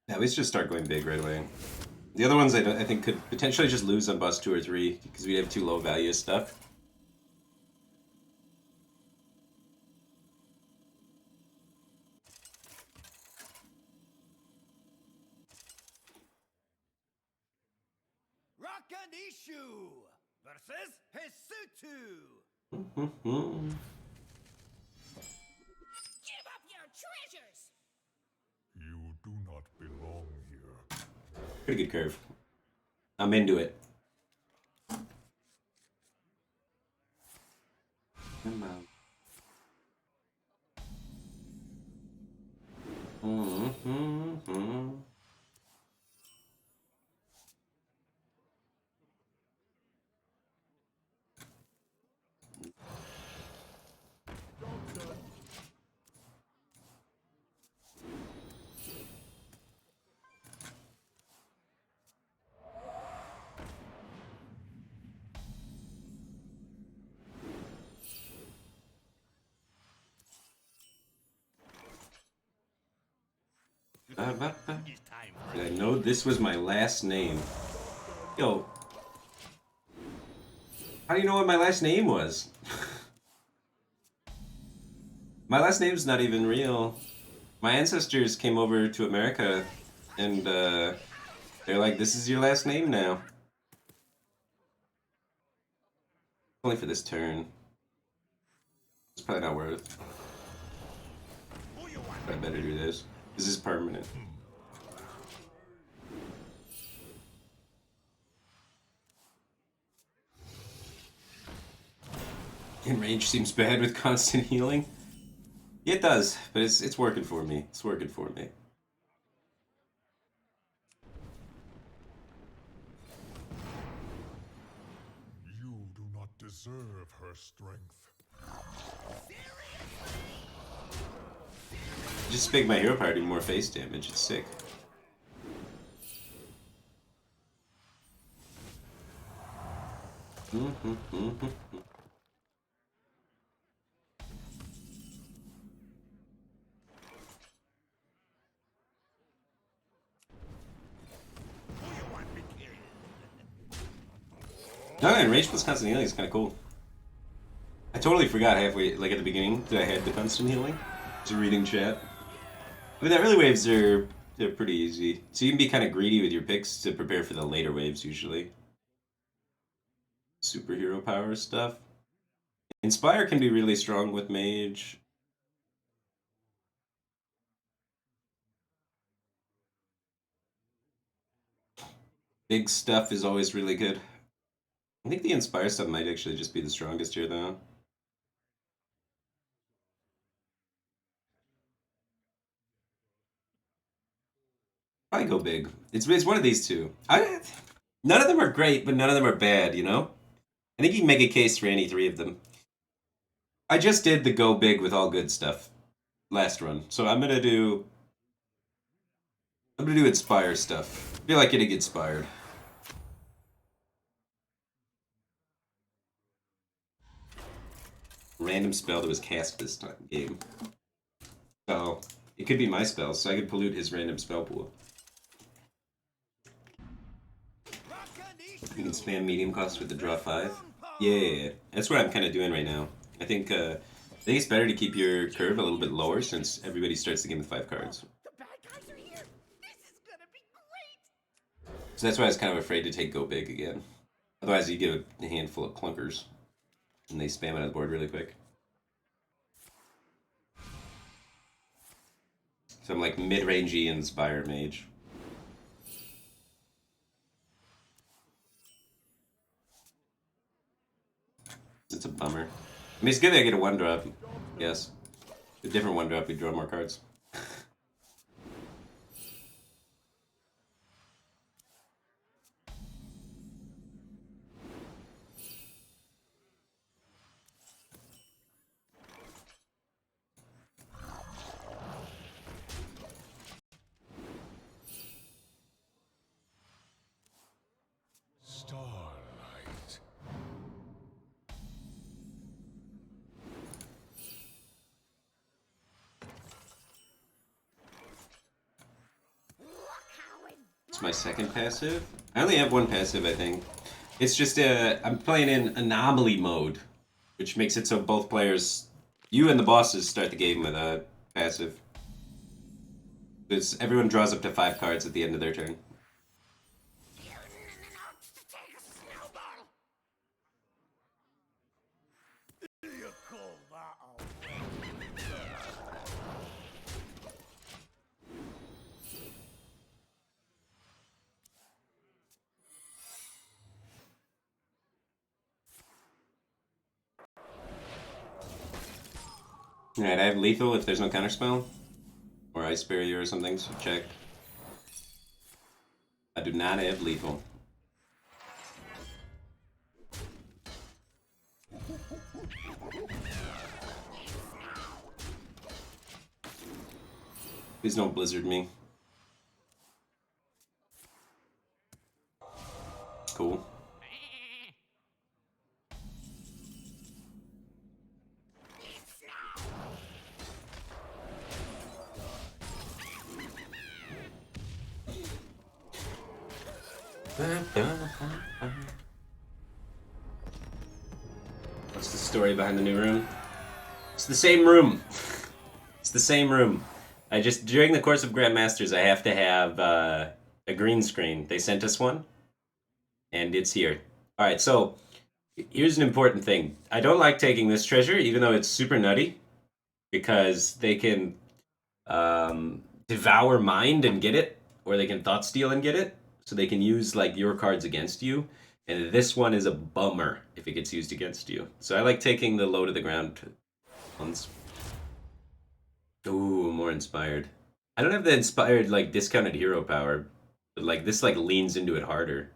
Yeah, let's just start going big right away. The other ones I think could potentially just lose on bus 2 or 3 because we have too low value stuff. Rock and Issue versus Hesutu. Give up your treasures! You do not belong here. Pretty good curve. I'm into it. Come on. Did I know this was my last name? Yo. How do you know what my last name was? My last name's not even real. My ancestors came over to America and they're like, this is your last name now. Only for this turn. It's probably not worth. But I better do this. This is permanent. And range seems bad with constant healing. Yeah, it does, but it's working for me. It's working for me. You do not deserve her strength. Just make my hero power do more face damage. It's sick. No, and range plus constant healing is kind of cool. I totally forgot halfway, like at the beginning, that I had the constant healing. Just reading chat. I mean, the early waves they're pretty easy. So you can be kind of greedy with your picks to prepare for the later waves usually. Superhero power stuff. Inspire can be really strong with Mage. Big stuff is always really good. I think the Inspire stuff might actually just be the strongest here, though. Probably go big. It's one of these two. None of them are great, but none of them are bad, you know? I think you can make a case for any three of them. I just did the go big with all good stuff last run, so I'm gonna do Inspire stuff. I feel like getting inspired. Random spell that was cast this game. So, it could be my spell, so I could pollute his random spell pool. You can spam medium cost with the draw 5. Yeah, that's what I'm kind of doing right now. I think it's better to keep your curve a little bit lower since everybody starts the game with 5 cards. The bad guys are here. This is gonna be great. So that's why I was kind of afraid to take go big again. Otherwise, you get a handful of clunkers, and they spam it on the board really quick. So I'm like mid-rangey Inspire Mage. It's a bummer. I mean, it's good that I get a 1-drop. Yes. A different 1-drop, we draw more cards. Starlight. It's my second passive. I only have one passive, I think. It's just I'm playing in Anomaly mode, which makes it so both players, you and the bosses, start the game with a passive. Everyone draws up to 5 cards at the end of their turn. Alright, I have lethal if there's no counterspell. Or Ice Barrier or something, so check. I do not have lethal. Please don't blizzard me. Cool. What's the story behind the new room? It's the same room. It's the same room. I just, during the course of Grandmasters, I have to have a green screen. They sent us one, and it's here. Alright, so, here's an important thing. I don't like taking this treasure, even though it's super nutty, because they can devour mind and get it, or they can thought steal and get it, so they can use like your cards against you. And this one is a bummer if it gets used against you. So I like taking the low to the ground ones. Ooh, more inspired. I don't have the inspired like discounted hero power, but like this like leans into it harder.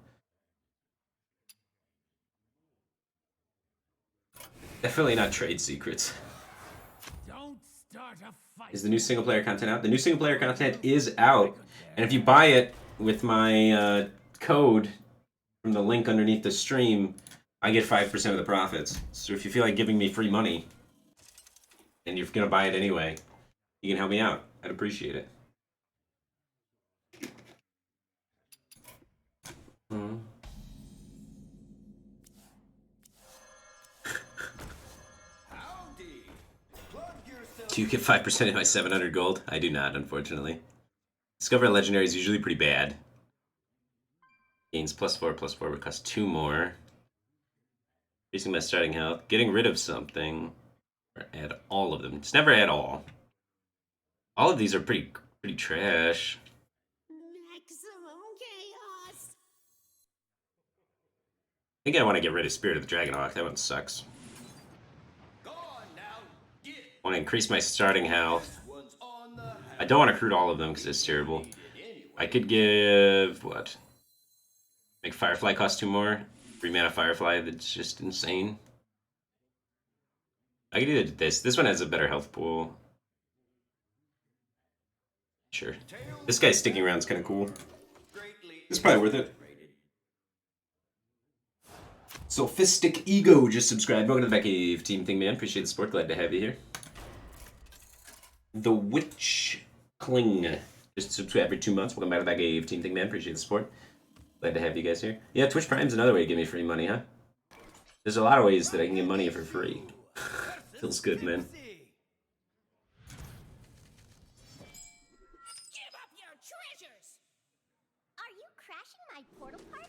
Definitely not trade secrets. Don't start a fight. Is the new single player content out? The new single player content is out, and if you buy it with my code from the link underneath the stream, I get 5% of the profits. So if you feel like giving me free money, and you're gonna buy it anyway, you can help me out. I'd appreciate it. Do you get 5% of my 700 gold? I do not, unfortunately. Discover a legendary is usually pretty bad. Gains +4/+4 would cost 2 more. Increasing my starting health. Getting rid of something. Or add all of them. It's never add all. All of these are pretty trash. Maximum chaos. I think I want to get rid of Spirit of the Dragonhawk. That one sucks. I want to increase my starting health. I don't want to recruit all of them because it's terrible. I could give... what? Make Firefly cost 2 more. 3 mana Firefly, that's just insane. I could do this. This one has a better health pool. Sure. This guy sticking around is kind of cool. It's probably worth it. Sophistic Ego just subscribed. Welcome to the Batcave team thing, man. Appreciate the support. Glad to have you here. The Witch Cling just subscribed every 2 months. Welcome back to the Batcave team thing, man. Appreciate the support. Glad to have you guys here. Yeah, Twitch Prime's another way to give me free money, huh? There's a lot of ways that I can get money for free. Feels good, man. Give up your treasures. Are you crashing my portal party?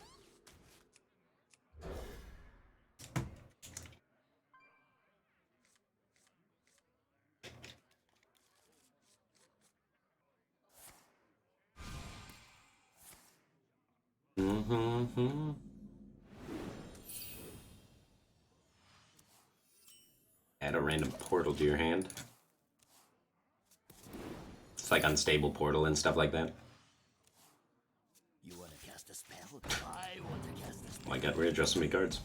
Add a random portal to your hand. It's like unstable portal and stuff like that. You want to cast a spell? I want to cast a spell. Oh my god, we're gonna draw so many cards.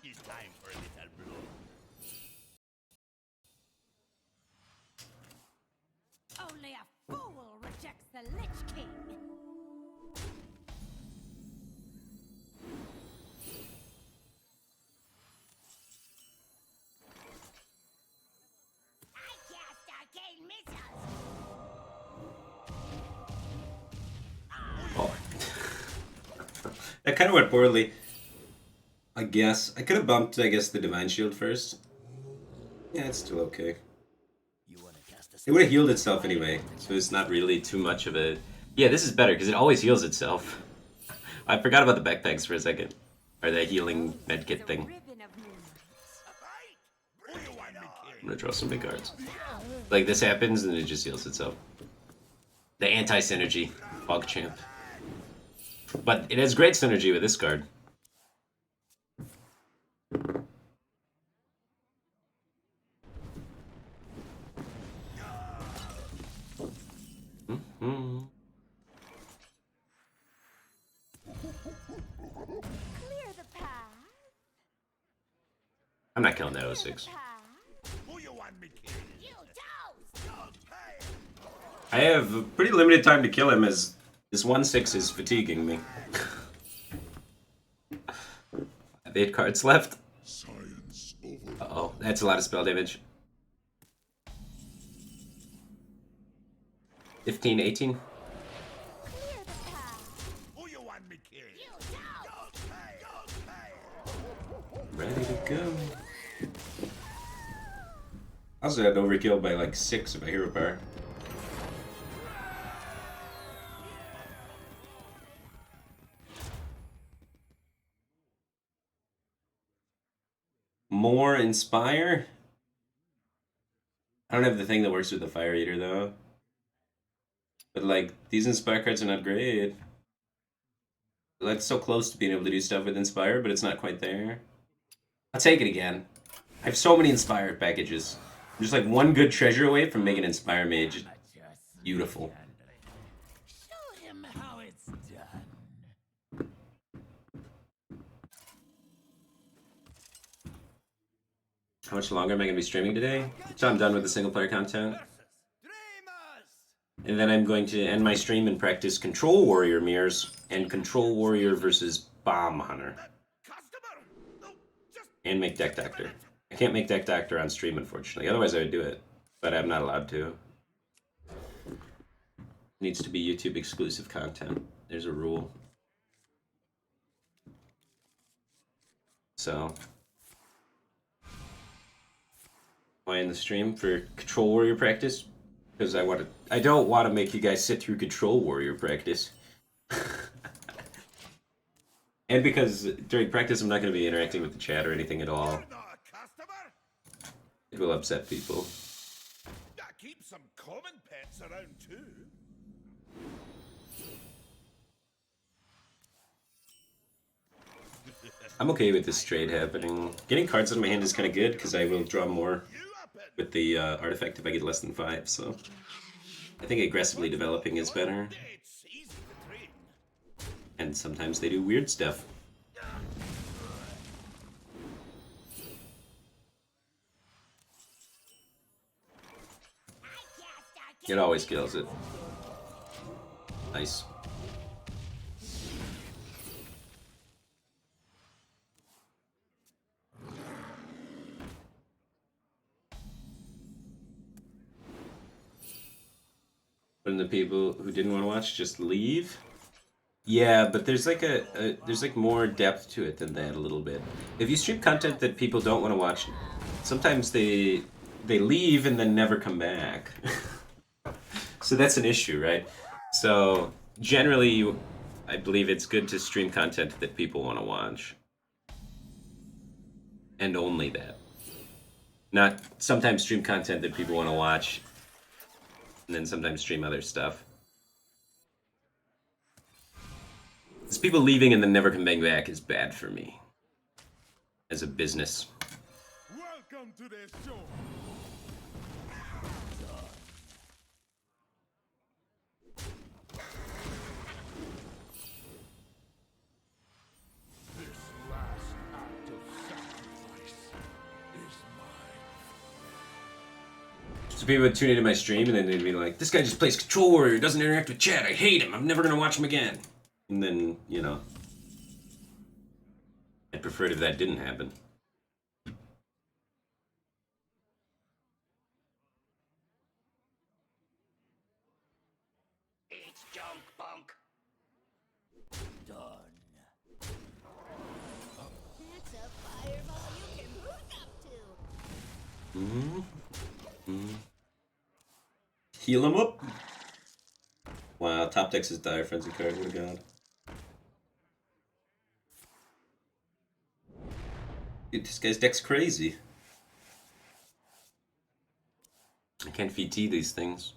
It's time for a little blow. Only a fool rejects the Lich King. I cast arcane missiles. Oh. That kind of went poorly. I guess. I could have bumped, the Divine Shield first. Yeah, it's still okay. You want to cast a It spell? would have healed itself anyway, so it's not really too much of a... Yeah, this is better, because it always heals itself. I forgot about the backpacks for a second. Or the healing medkit thing. Ribbon of moonlight. Bring it on. I'm gonna draw some big cards. Like, this happens, and it just heals itself. The anti-synergy. PogChamp. But it has great synergy with this card. Clear the path. I'm not killing that Clear the 06. path. Who you want me killing? You toast. I have a pretty limited time to kill him as this 1/6 is fatiguing me. I have 8 cards left. Science over. Uh-oh, that's a lot of spell damage. 15, 18. Clear the path. Who you want me kill? Ready to go. I also had overkill by like 6 of my hero power. More Inspire? I don't have the thing that works with the Fire Eater though. But like, these Inspire cards are not great. Like, so close to being able to do stuff with Inspire, but it's not quite there. I'll take it again. I have so many Inspire packages. I'm just like one good treasure away from making Inspire Mage beautiful. Show him how it's done. How much longer am I going to be streaming today? So I'm done with the single player content. And then I'm going to end my stream and practice Control Warrior Mirrors and Control Warrior versus Bomb Hunter. And make Deck Doctor. I can't make Deck Doctor on stream, unfortunately. Otherwise I would do it. But I'm not allowed to. Needs to be YouTube exclusive content. There's a rule. So why in the stream for Control Warrior practice? Because I don't want to make you guys sit through Control Warrior practice. And because during practice I'm not going to be interacting with the chat or anything at all. It will upset people. Keep some common pets around too. I'm okay with this trade happening. Getting cards out of my hand is kind of good because I will draw more with the artifact if I get less than 5, so I think aggressively developing is better. And sometimes they do weird stuff. It always kills it. Nice. When the people who didn't want to watch just leave? Yeah, but there's like there's like more depth to it than that a little bit. If you stream content that people don't want to watch, sometimes they leave and then never come back. So that's an issue, right? So generally, I believe it's good to stream content that people want to watch. And only that. Not sometimes stream content that people want to watch, and then sometimes stream other stuff. Because people leaving and then never coming back is bad for me. As a business. Welcome to the show. This last act of sacrifice is mine. So people would tune into my stream and then they'd be like, this guy just plays Control Warrior, doesn't interact with chat, I hate him, I'm never gonna watch him again. And then, you know, I'd prefer it if that didn't happen. It's junk punk. Done. That's a fireball you can hook up to. Heal him up. Wow, top deck's his Dire Frenzy card, what a god. Dude, this guy's deck's crazy. I can't VT these things.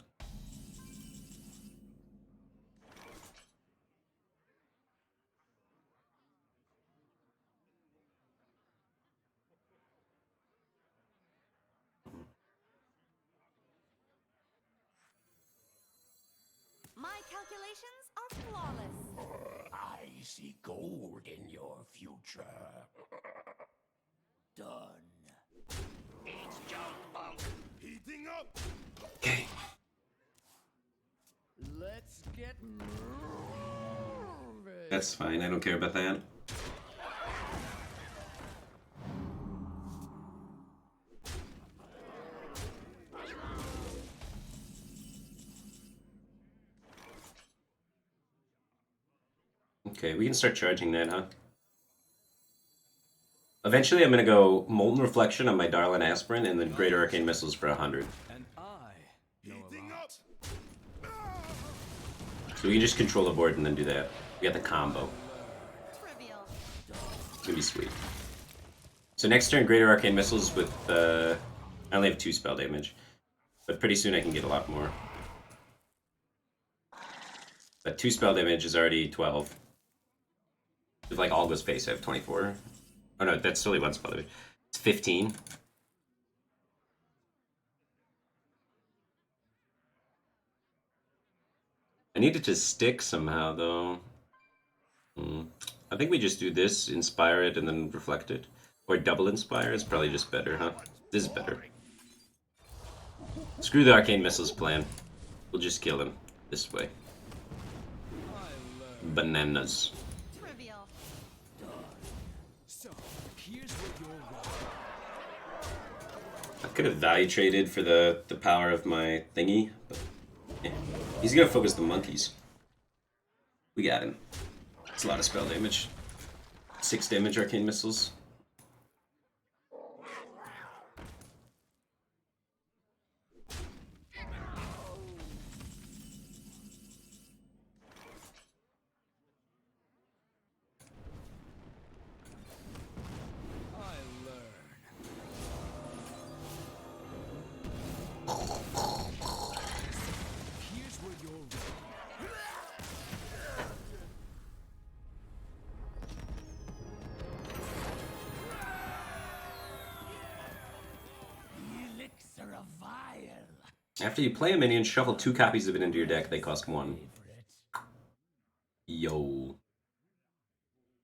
My calculations are flawless. I see gold in your future. Done. It's junk punk. Heating up. Okay. Let's get moving. That's fine, I don't care about that. Okay, we can start charging that, huh? Eventually, I'm gonna go Molten Reflection on my Darlin Aspirin, and then Greater Arcane Missiles for 100. And I know a lot. So we can just control the board and then do that. We got the combo. Trivial. It's gonna be sweet. So next turn, Greater Arcane Missiles with, I only have 2 spell damage. But pretty soon I can get a lot more. But 2 spell damage is already 12. With like Olga's face, I have 24. Oh no, that's only 1 spell damage. It's 15. I need it to stick somehow, though. I think we just do this, inspire it, and then reflect it. Or double inspire is probably just better, huh? This is better. Screw the Arcane Missiles plan. We'll just kill him this way. Bananas. Trivial. So, here's what you're wrong. I could have value traded for the power of my thingy, but yeah. He's gonna focus the monkeys. We got him. It's a lot of spell damage. 6 damage Arcane Missiles. Elixir of Vile. After you play a minion, shuffle 2 copies of it into your deck. They cost 1. Yo.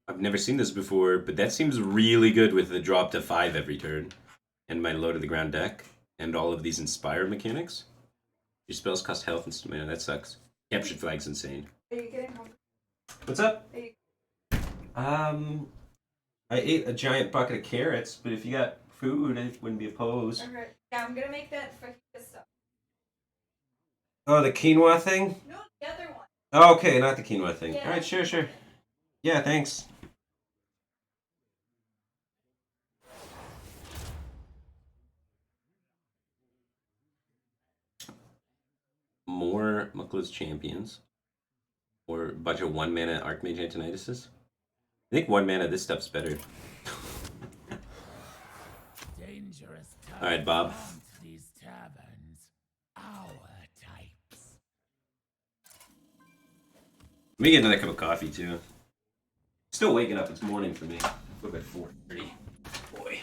I've never seen this before, but that seems really good with the drop to 5 every turn. And my low to the ground deck. And all of these inspire mechanics. Your spells cost health and stamina. That sucks. Captured flag's insane. Are you getting hungry? What's up? Are you... I ate a giant bucket of carrots, but if you got food, I wouldn't be opposed. Okay. Yeah, I'm gonna make that fajita stuff. Oh, the quinoa thing? No, the other one. Oh, okay, not the quinoa thing. Yeah. Alright, sure. Yeah, thanks. More Mukla's Champions. Or a bunch of 1 mana Archmage Antonitises. I think 1 mana, this stuff's better. Dangerous types Alright, Bob. haunt these taverns. Our types. Let me get another cup of coffee, too. Still waking up. It's morning for me. Go to bed 4:30. Boy.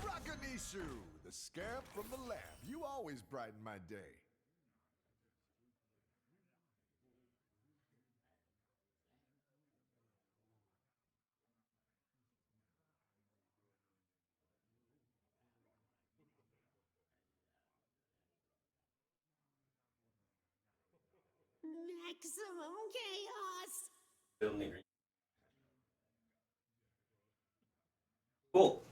Rakanishu, the scamp from the lab. You always brighten my day. Maximum chaos. Cool.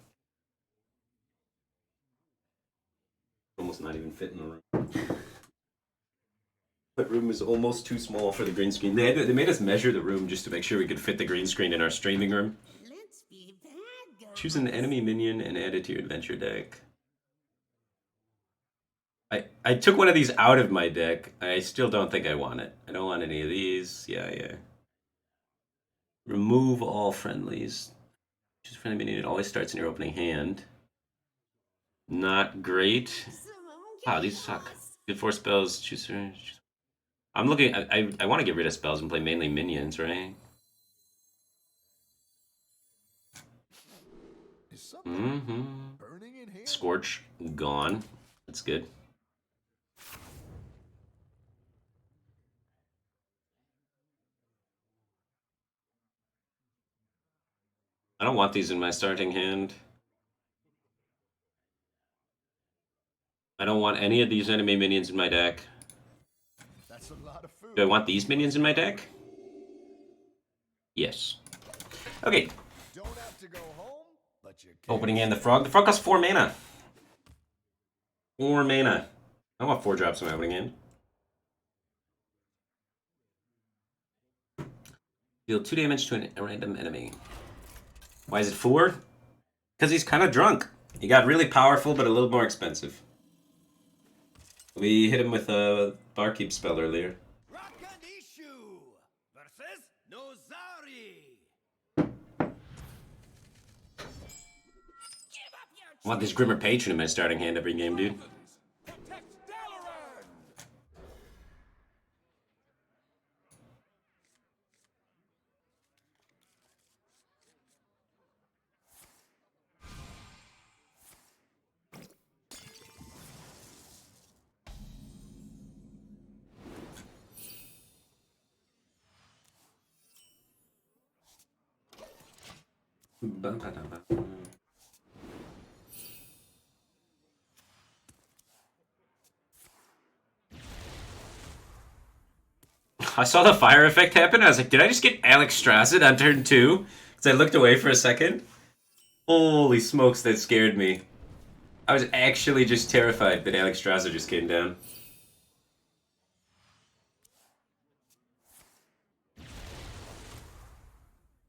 Almost not even fit in the room. That room is almost too small for the green screen. They made us measure the room just to make sure we could fit the green screen in our streaming room. Let's be bad guys. Choose an enemy minion and add it to your adventure deck. I took one of these out of my deck. I still don't think I want it. I don't want any of these. Yeah. Remove all friendlies. Choose a friendly minion. It always starts in your opening hand. Not great. Wow, these suck. Good 4 spells. Choose. I'm looking. I want to get rid of spells and play mainly minions, right? Is something burning in here? Scorch gone. That's good. I don't want these in my starting hand. I don't want any of these enemy minions in my deck. That's a lot of food. Do I want these minions in my deck? Yes. Okay. Don't have to go home, but you can. Opening in the frog. The frog costs 4 mana. 4 mana. I want 4 drops in my opening hand. Deal 2 damage to a random enemy. Why is it 4? Because he's kind of drunk. He got really powerful, but a little more expensive. We hit him with a barkeep spell earlier. Rakandishu versus Nozari. I want this Grimmer Patron in my starting hand every game, dude. Protect Dalaran! I saw the fire effect happen. I was like, did I just get Alex Strassid on turn 2? Because I looked away for a second. Holy smokes, that scared me. I was actually just terrified that Alex Strassid just came down.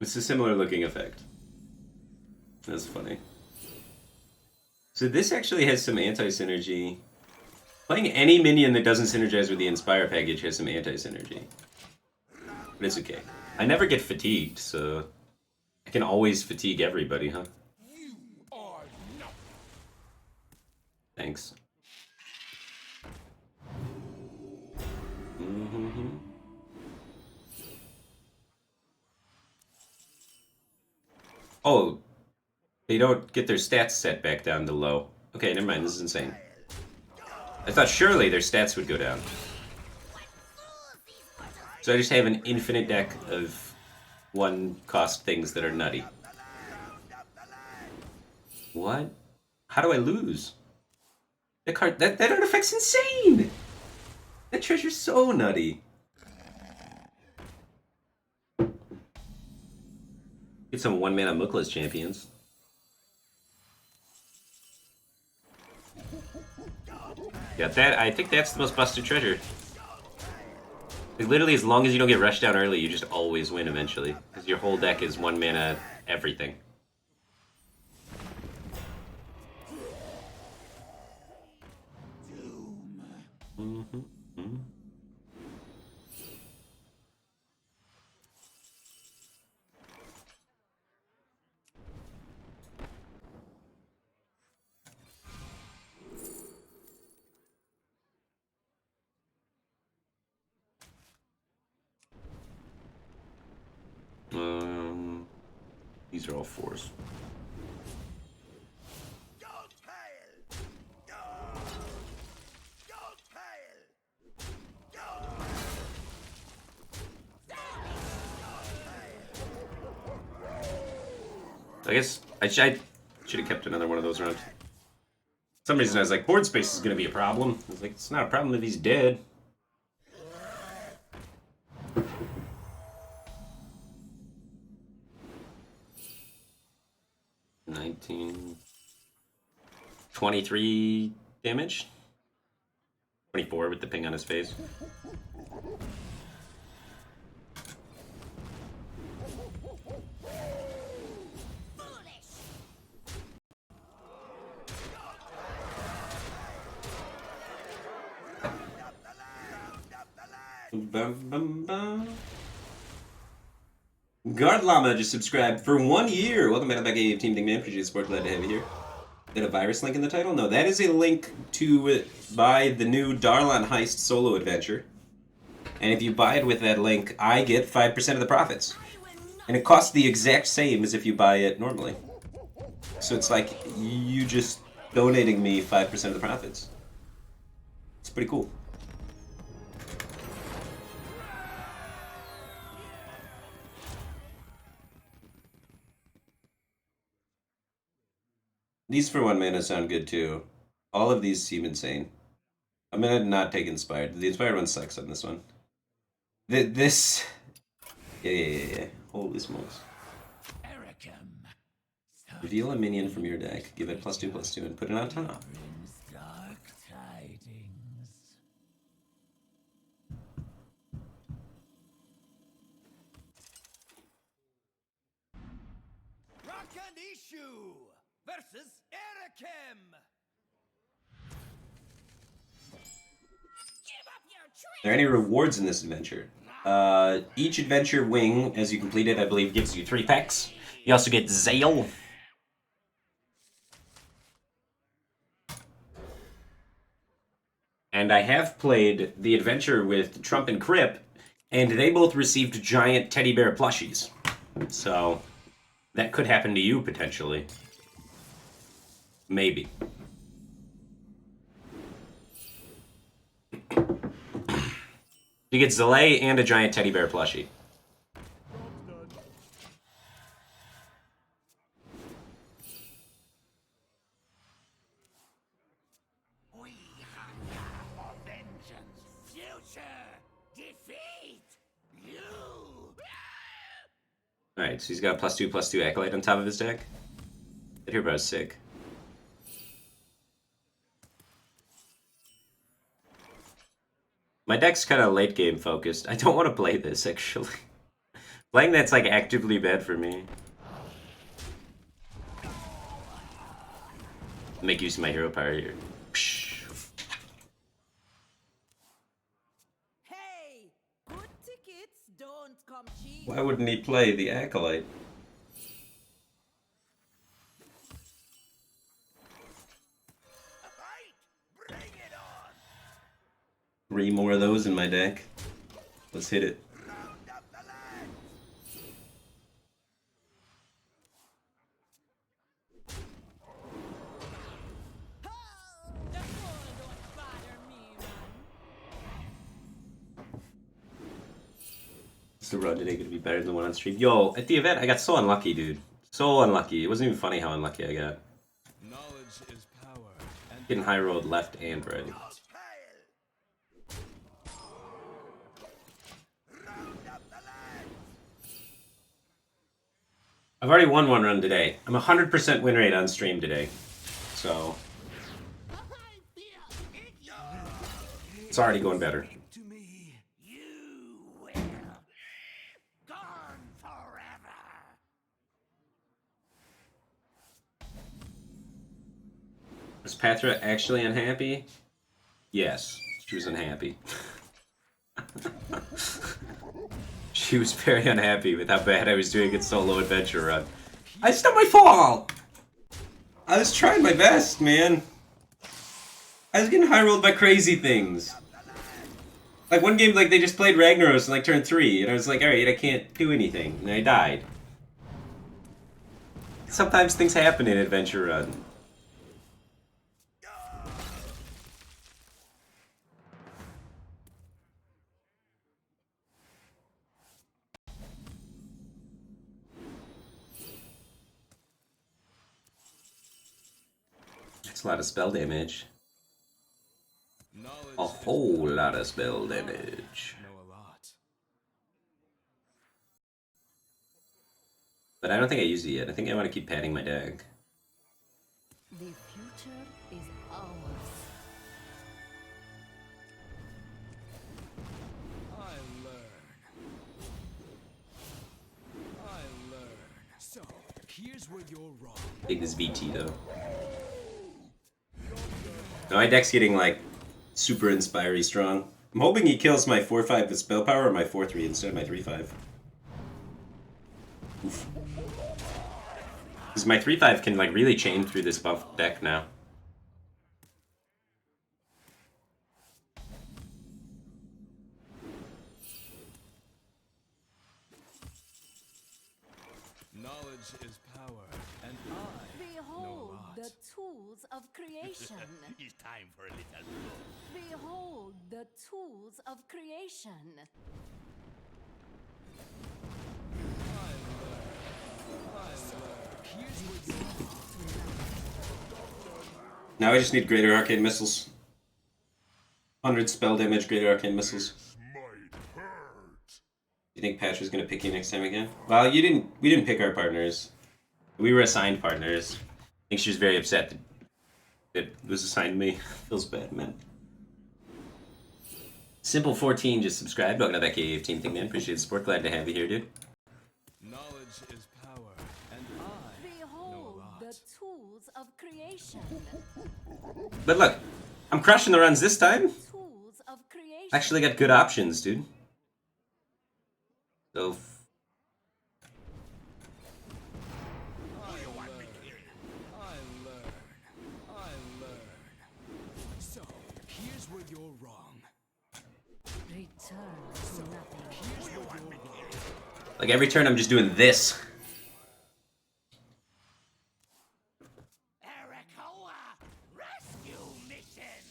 It's a similar looking effect. That's funny. So this actually has some anti-synergy. Playing any minion that doesn't synergize with the Inspire package has some anti-synergy. But it's okay. I never get fatigued, so I can always fatigue everybody, huh? You are not. Thanks. Oh, they don't get their stats set back down to low. Okay, never mind, this is insane. I thought surely their stats would go down. So I just have an infinite deck of 1-cost things that are nutty. What? How do I lose? That card, that artifact's insane! That treasure's so nutty. Get some 1-mana Muklas champions. Yeah, I think that's the most busted treasure. Like, literally, as long as you don't get rushed down early, you just always win eventually. Because your whole deck is 1-mana everything. These are all 4s. I guess I should have kept another one of those around. For some reason I was like, board space is going to be a problem. I was like, it's not a problem if he's dead. $19... 23 damage? 24 with the ping on his face. Guard Llama just subscribed for 1 year. Welcome back to Team Dingman. Appreciate the support. Glad to have you here. Is that a virus link in the title? No, that is a link to buy the new Dalaran Heist solo adventure. And if you buy it with that link, I get 5% of the profits. And it costs the exact same as if you buy it normally. So it's like you just donating me 5% of the profits. It's pretty cool. These for 1 mana sound good too. All of these seem insane. I'm gonna not take Inspired. The Inspired one sucks on this one. This... Yeah. Holy smokes. Reveal a minion from your deck, give it +2/+2, and put it on top. versus Erikim. Are there any rewards in this adventure? Each adventure wing, as you complete it, I believe, gives you 3 pecks. You also get Zale. And I have played the adventure with Trump and Crip, and they both received giant teddy bear plushies. So, that could happen to you, potentially. Maybe. You get Zale and a giant teddy bear plushie. We hunger for vengeance. Future defeat. You. Alright, so he's got +2/+2 Acolyte on top of his deck. That hero's sick. My deck's kind of late game focused. I don't want to play this, actually. Playing that's like actively bad for me. Make use of my hero power here. Psh. Hey, good tickets don't come cheap. Why wouldn't he play the Acolyte? Bring it on. 3 more of those in my deck. Let's hit it. Round up the land. The bull don't bother me, man. Is the run today gonna be better than the one on stream? Yo, at the event, I got so unlucky, dude. So unlucky. It wasn't even funny how unlucky I got. Knowledge is power, and Getting high rolled left and right. Hail. Round up the land. I've already won 1 run today. I'm 100% win rate on stream today. So, I feel it. it's already going better. to me. You will. Gone forever. Was Patra actually unhappy? Yes, she was unhappy. She was very unhappy with how bad I was doing at solo adventure run. It's not my fault! I was trying my best, man. I was getting high rolled by crazy things. Like one game, like they just played Ragnaros in like turn 3, and I was like, alright, I can't do anything, and I died. Sometimes things happen in adventure run. That's a lot of spell damage. Knowledge A is whole power. lot of spell damage. Know a lot. But I don't think I used it yet. I think I want to keep padding my deck. The future is ours. I learn. So, here's where you're wrong. Take this VT though. Now my deck's getting like super inspiry strong. I'm hoping he kills my 4/5 with spell power or my 4/3 instead of my 3/5. Oof. Because my 3/5 can like really chain through this buff deck now. Knowledge is power, and I know a Behold lot. the tools of creation. It's time for a little blow. Behold the tools of creation. Here's where you're wrong. Now I just need greater arcane missiles. 100 spell damage, greater arcane missiles. You think Patra's gonna pick you next time again? Well, we didn't pick our partners. We were assigned partners. I think she was very upset that it was assigned to me. Feels bad, man. Simple14 just subscribed. Welcome to that K18 thing, man. Appreciate the support. Glad to have you here, dude. Knowledge is power, and I know a Behold lot. the tools of creation. But look, I'm crushing the runs this time. Tools of creation. Actually got good options, dude. So... I learn. So, here's where you're wrong. Return to nothing. Like every turn I'm just doing this. Arakoa rescue mission.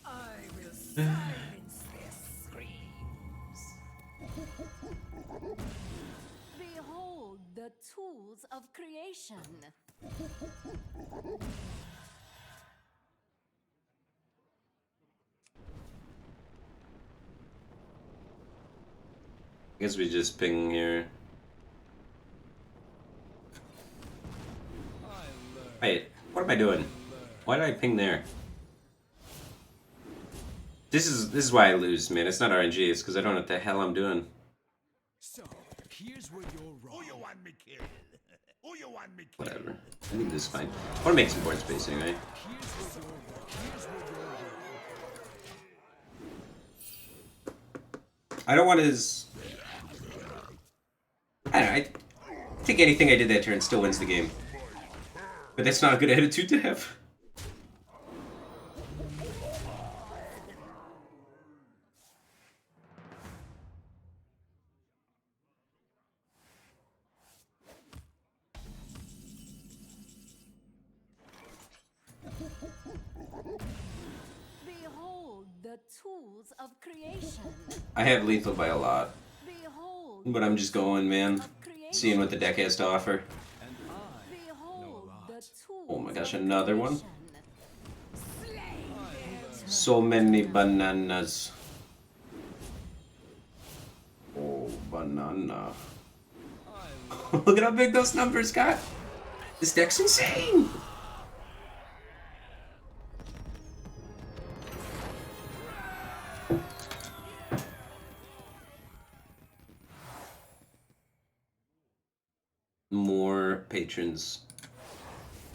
I will silence their screams. Behold the tools of creation. I guess we just ping here. Wait, what am I doing? Why did I ping there? This is why I lose, man. It's not RNG, it's because I don't know what the hell I'm doing. So, here's where you're wrong. Who you want me kill? Who you want me kill? Whatever. I think this is fine. I want to make some board spacing, right? I don't want his... I don't know, I think anything I did that turn still wins the game. But that's not a good attitude to have. Behold the tools of creation. I have lethal by a lot. Behold But I'm just going, man. of creation. Seeing what the deck has to offer. Behold the tools Oh my gosh, of another one? creation. So many bananas. Oh, banana. Look at how big those numbers got. This deck's insane. More patrons.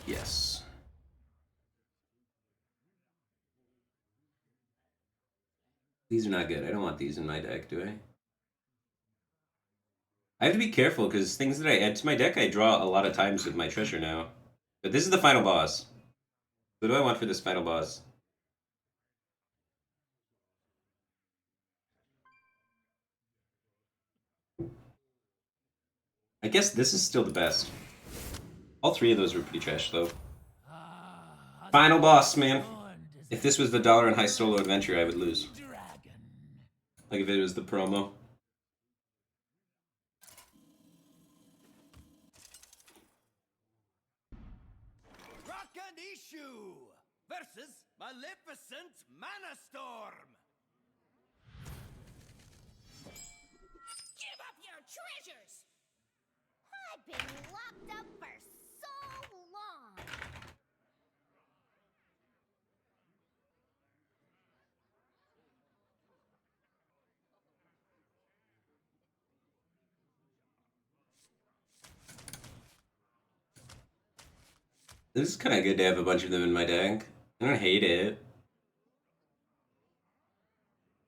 Yes. These are not good. I don't want these in my deck, do I? I have to be careful because things that I add to my deck I draw a lot of times with my treasure now. But this is the final boss. What do I want for this final boss? I guess this is still the best. All three of those were pretty trash, though. Final boss, man. If this was the Dalaran Heist solo adventure, I would lose. Like if it was the promo. Issue versus Maleficent Mana Storm. Give up your treasures! I've been locked up for so long. This is kind of good to have a bunch of them in my deck. I don't hate it.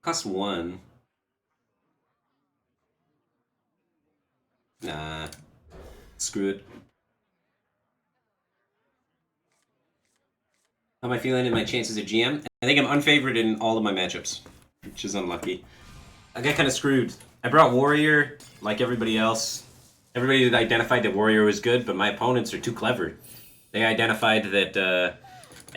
Cost 1. Nah. Screw it. How am I feeling in my chances of GM? I think I'm unfavored in all of my matchups, which is unlucky. I got kind of screwed. I brought Warrior, like everybody else. Everybody identified that Warrior was good, but my opponents are too clever. They identified that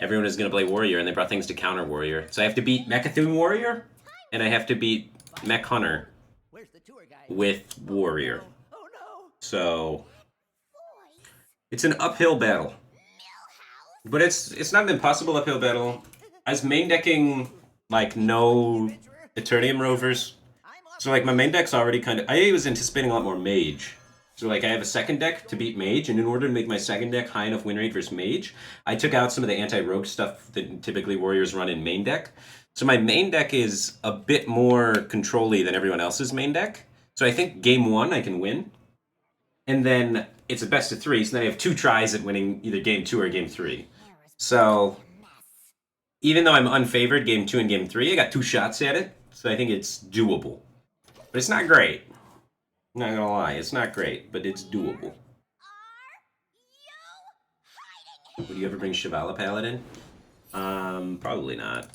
everyone is going to play Warrior, and they brought things to counter Warrior. So I have to beat Mechathune Warrior, and I have to beat Mech Hunter Where's the tour guide? with Warrior. Oh no! So it's an uphill battle. But it's not an impossible uphill battle. I was main decking like no Eternium Rovers. So like my main deck's already kind of... I was anticipating a lot more Mage. So like I have a second deck to beat Mage, and in order to make my second deck high enough win rate versus Mage, I took out some of the anti-rogue stuff that typically Warriors run in main deck. So my main deck is a bit more control-y than everyone else's main deck. So I think game 1 I can win. And then it's a best of 3, so then I have 2 tries at winning either game 2 or game 3. So even though I'm unfavored game 2 and game 3, I got 2 shots at it. So I think it's doable. But it's not great. I'm not gonna lie, it's not great, but it's doable. Would you ever bring Shivala Paladin? Probably not.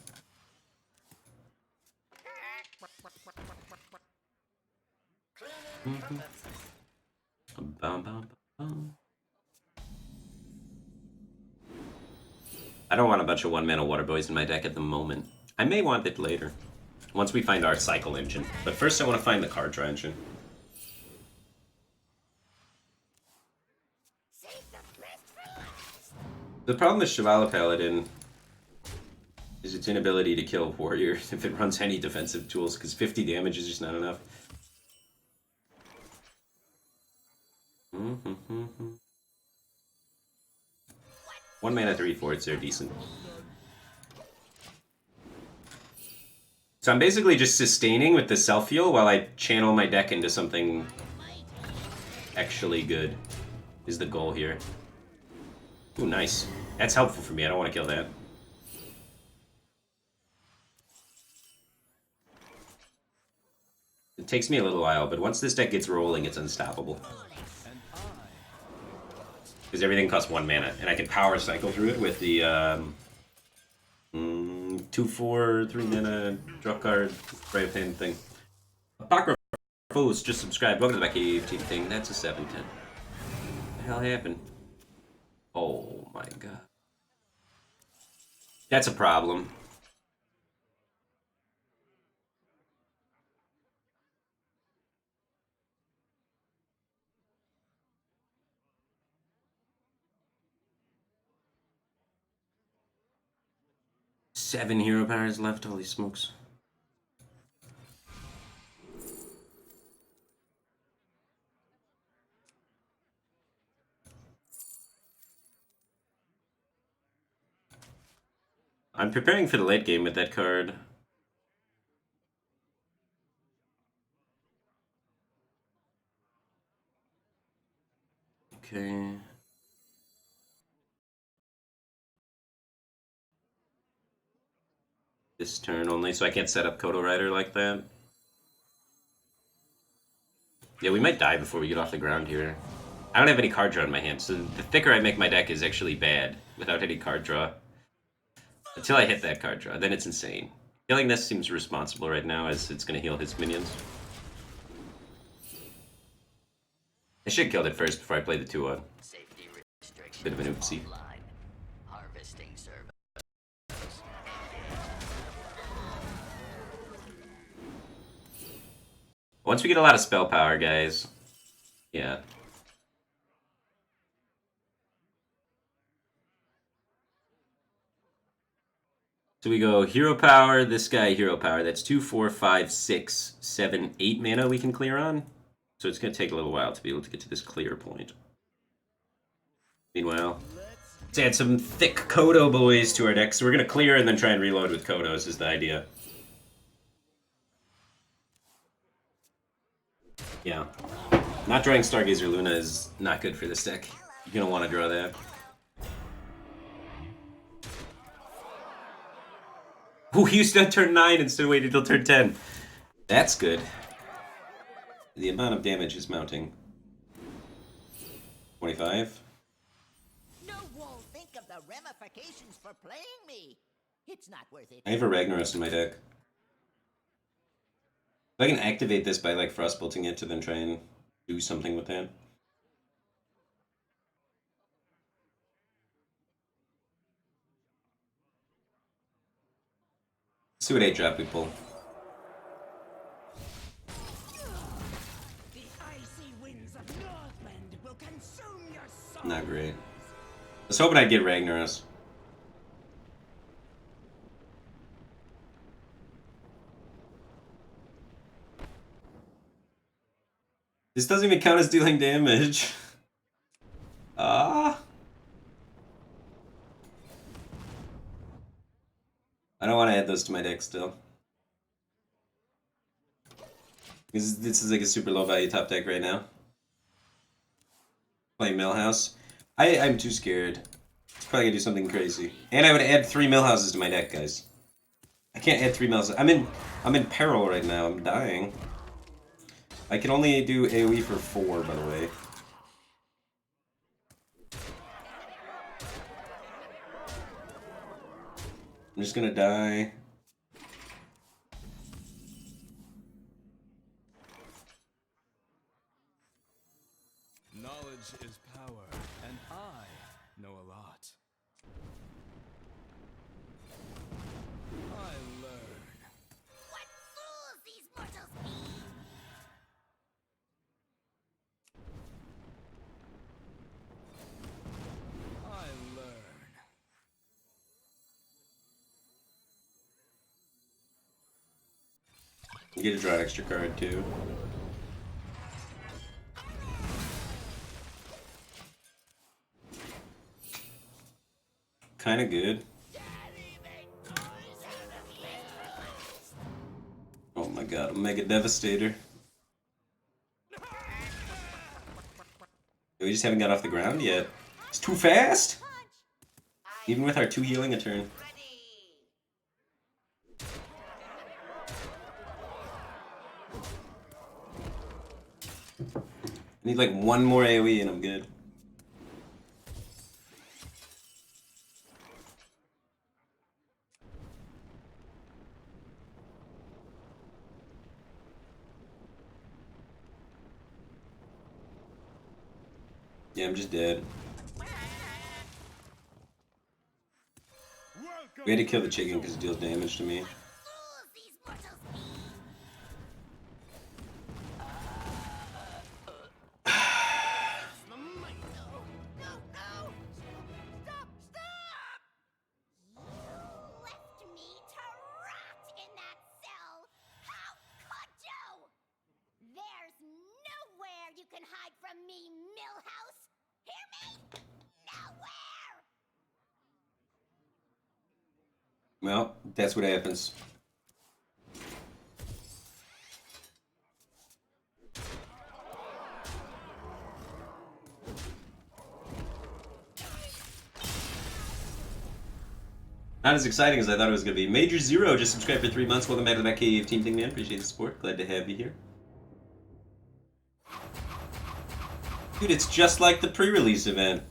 I don't want a bunch of 1-mana water boys in my deck at the moment. I may want it later, once we find our cycle engine. But first I want to find the card draw engine. The problem with Shivala Paladin is its inability to kill Warrior if it runs any defensive tools, because 50 damage is just not enough. 1 mana 3/4, they're decent. So I'm basically just sustaining with the self-heal while I channel my deck into something actually good, is the goal here. Ooh, nice. That's helpful for me, I don't want to kill that. It takes me a little while, but once this deck gets rolling, it's unstoppable. Because everything costs 1 mana, and I can power cycle through it with the 2/4, 3 mana, draw card, brave hand thing. Apocryphal Foes just subscribed. Welcome to the cave team thing. That's a 710. What the hell happened? Oh my god. That's a problem. Seven hero powers left, holy smokes. I'm preparing for the late game with that card. Okay. This turn only, so I can't set up Kodo Rider like that. Yeah, we might die before we get off the ground here. I don't have any card draw in my hand, so the thicker I make my deck is actually bad without any card draw. Until I hit that card draw, then it's insane. Killing this seems responsible right now, as it's going to heal his minions. I should have killed it first before I played the 2-1. Bit of an oopsie. Once we get a lot of spell power, guys. Yeah. So we go hero power, this guy hero power. That's 2, 4, 5, 6, 7, 8 mana we can clear on. So it's going to take a little while to be able to get to this clear point. Meanwhile, let's add some thick Kodo boys to our deck. So we're going to clear and then try and reload with Kodos is the idea. Yeah. Not drawing Stargazer Luna is not good for this deck. You're going to want to draw that. Ooh, he used to turn 9 instead of waiting until turn 10. That's good. The amount of damage is mounting. 25. No one think of the ramifications for playing me. It's not worth it. I have a Ragnaros in my deck. If I can activate this by like frostbolting it to then try and do something with that. See what 8-drop we pull. The icy winds of Northland will consume your soul. Not great. I was hoping I'd get Ragnaros. This doesn't even count as dealing damage. Ah. I don't want to add those to my deck still. Because this is like a super low value top deck right now. Playing Millhouse. I'm too scared. It's probably gonna do something crazy. And I would add 3 Millhouses to my deck, guys. I can't add 3 Millhouses. I'm in peril right now. I'm dying. I can only do AoE for 4, by the way. I'm just gonna die. Knowledge is power, and I know a lot. I learn. What fools these mortals be! I learn. You get to draw an extra card too. Kinda good. Oh my god, Omega Devastator. We just haven't got off the ground yet. It's too fast! Even with our 2 healing a turn. I need like 1 more AoE and I'm good. Yeah, I'm just dead. We had to kill the chicken because it deals damage to me. Fools these mortals be! No! Stop! You left me to rot in that cell! How could you? There's nowhere you can hide from me, Millhouse! Hear me? Nowhere! Well, that's what happens. Not as exciting as I thought it was going to be. Major Zero just subscribed for 3 months. Welcome back to the Matt Cave Team Thing, man. Appreciate the support. Glad to have you here. Dude, it's just like the pre-release event.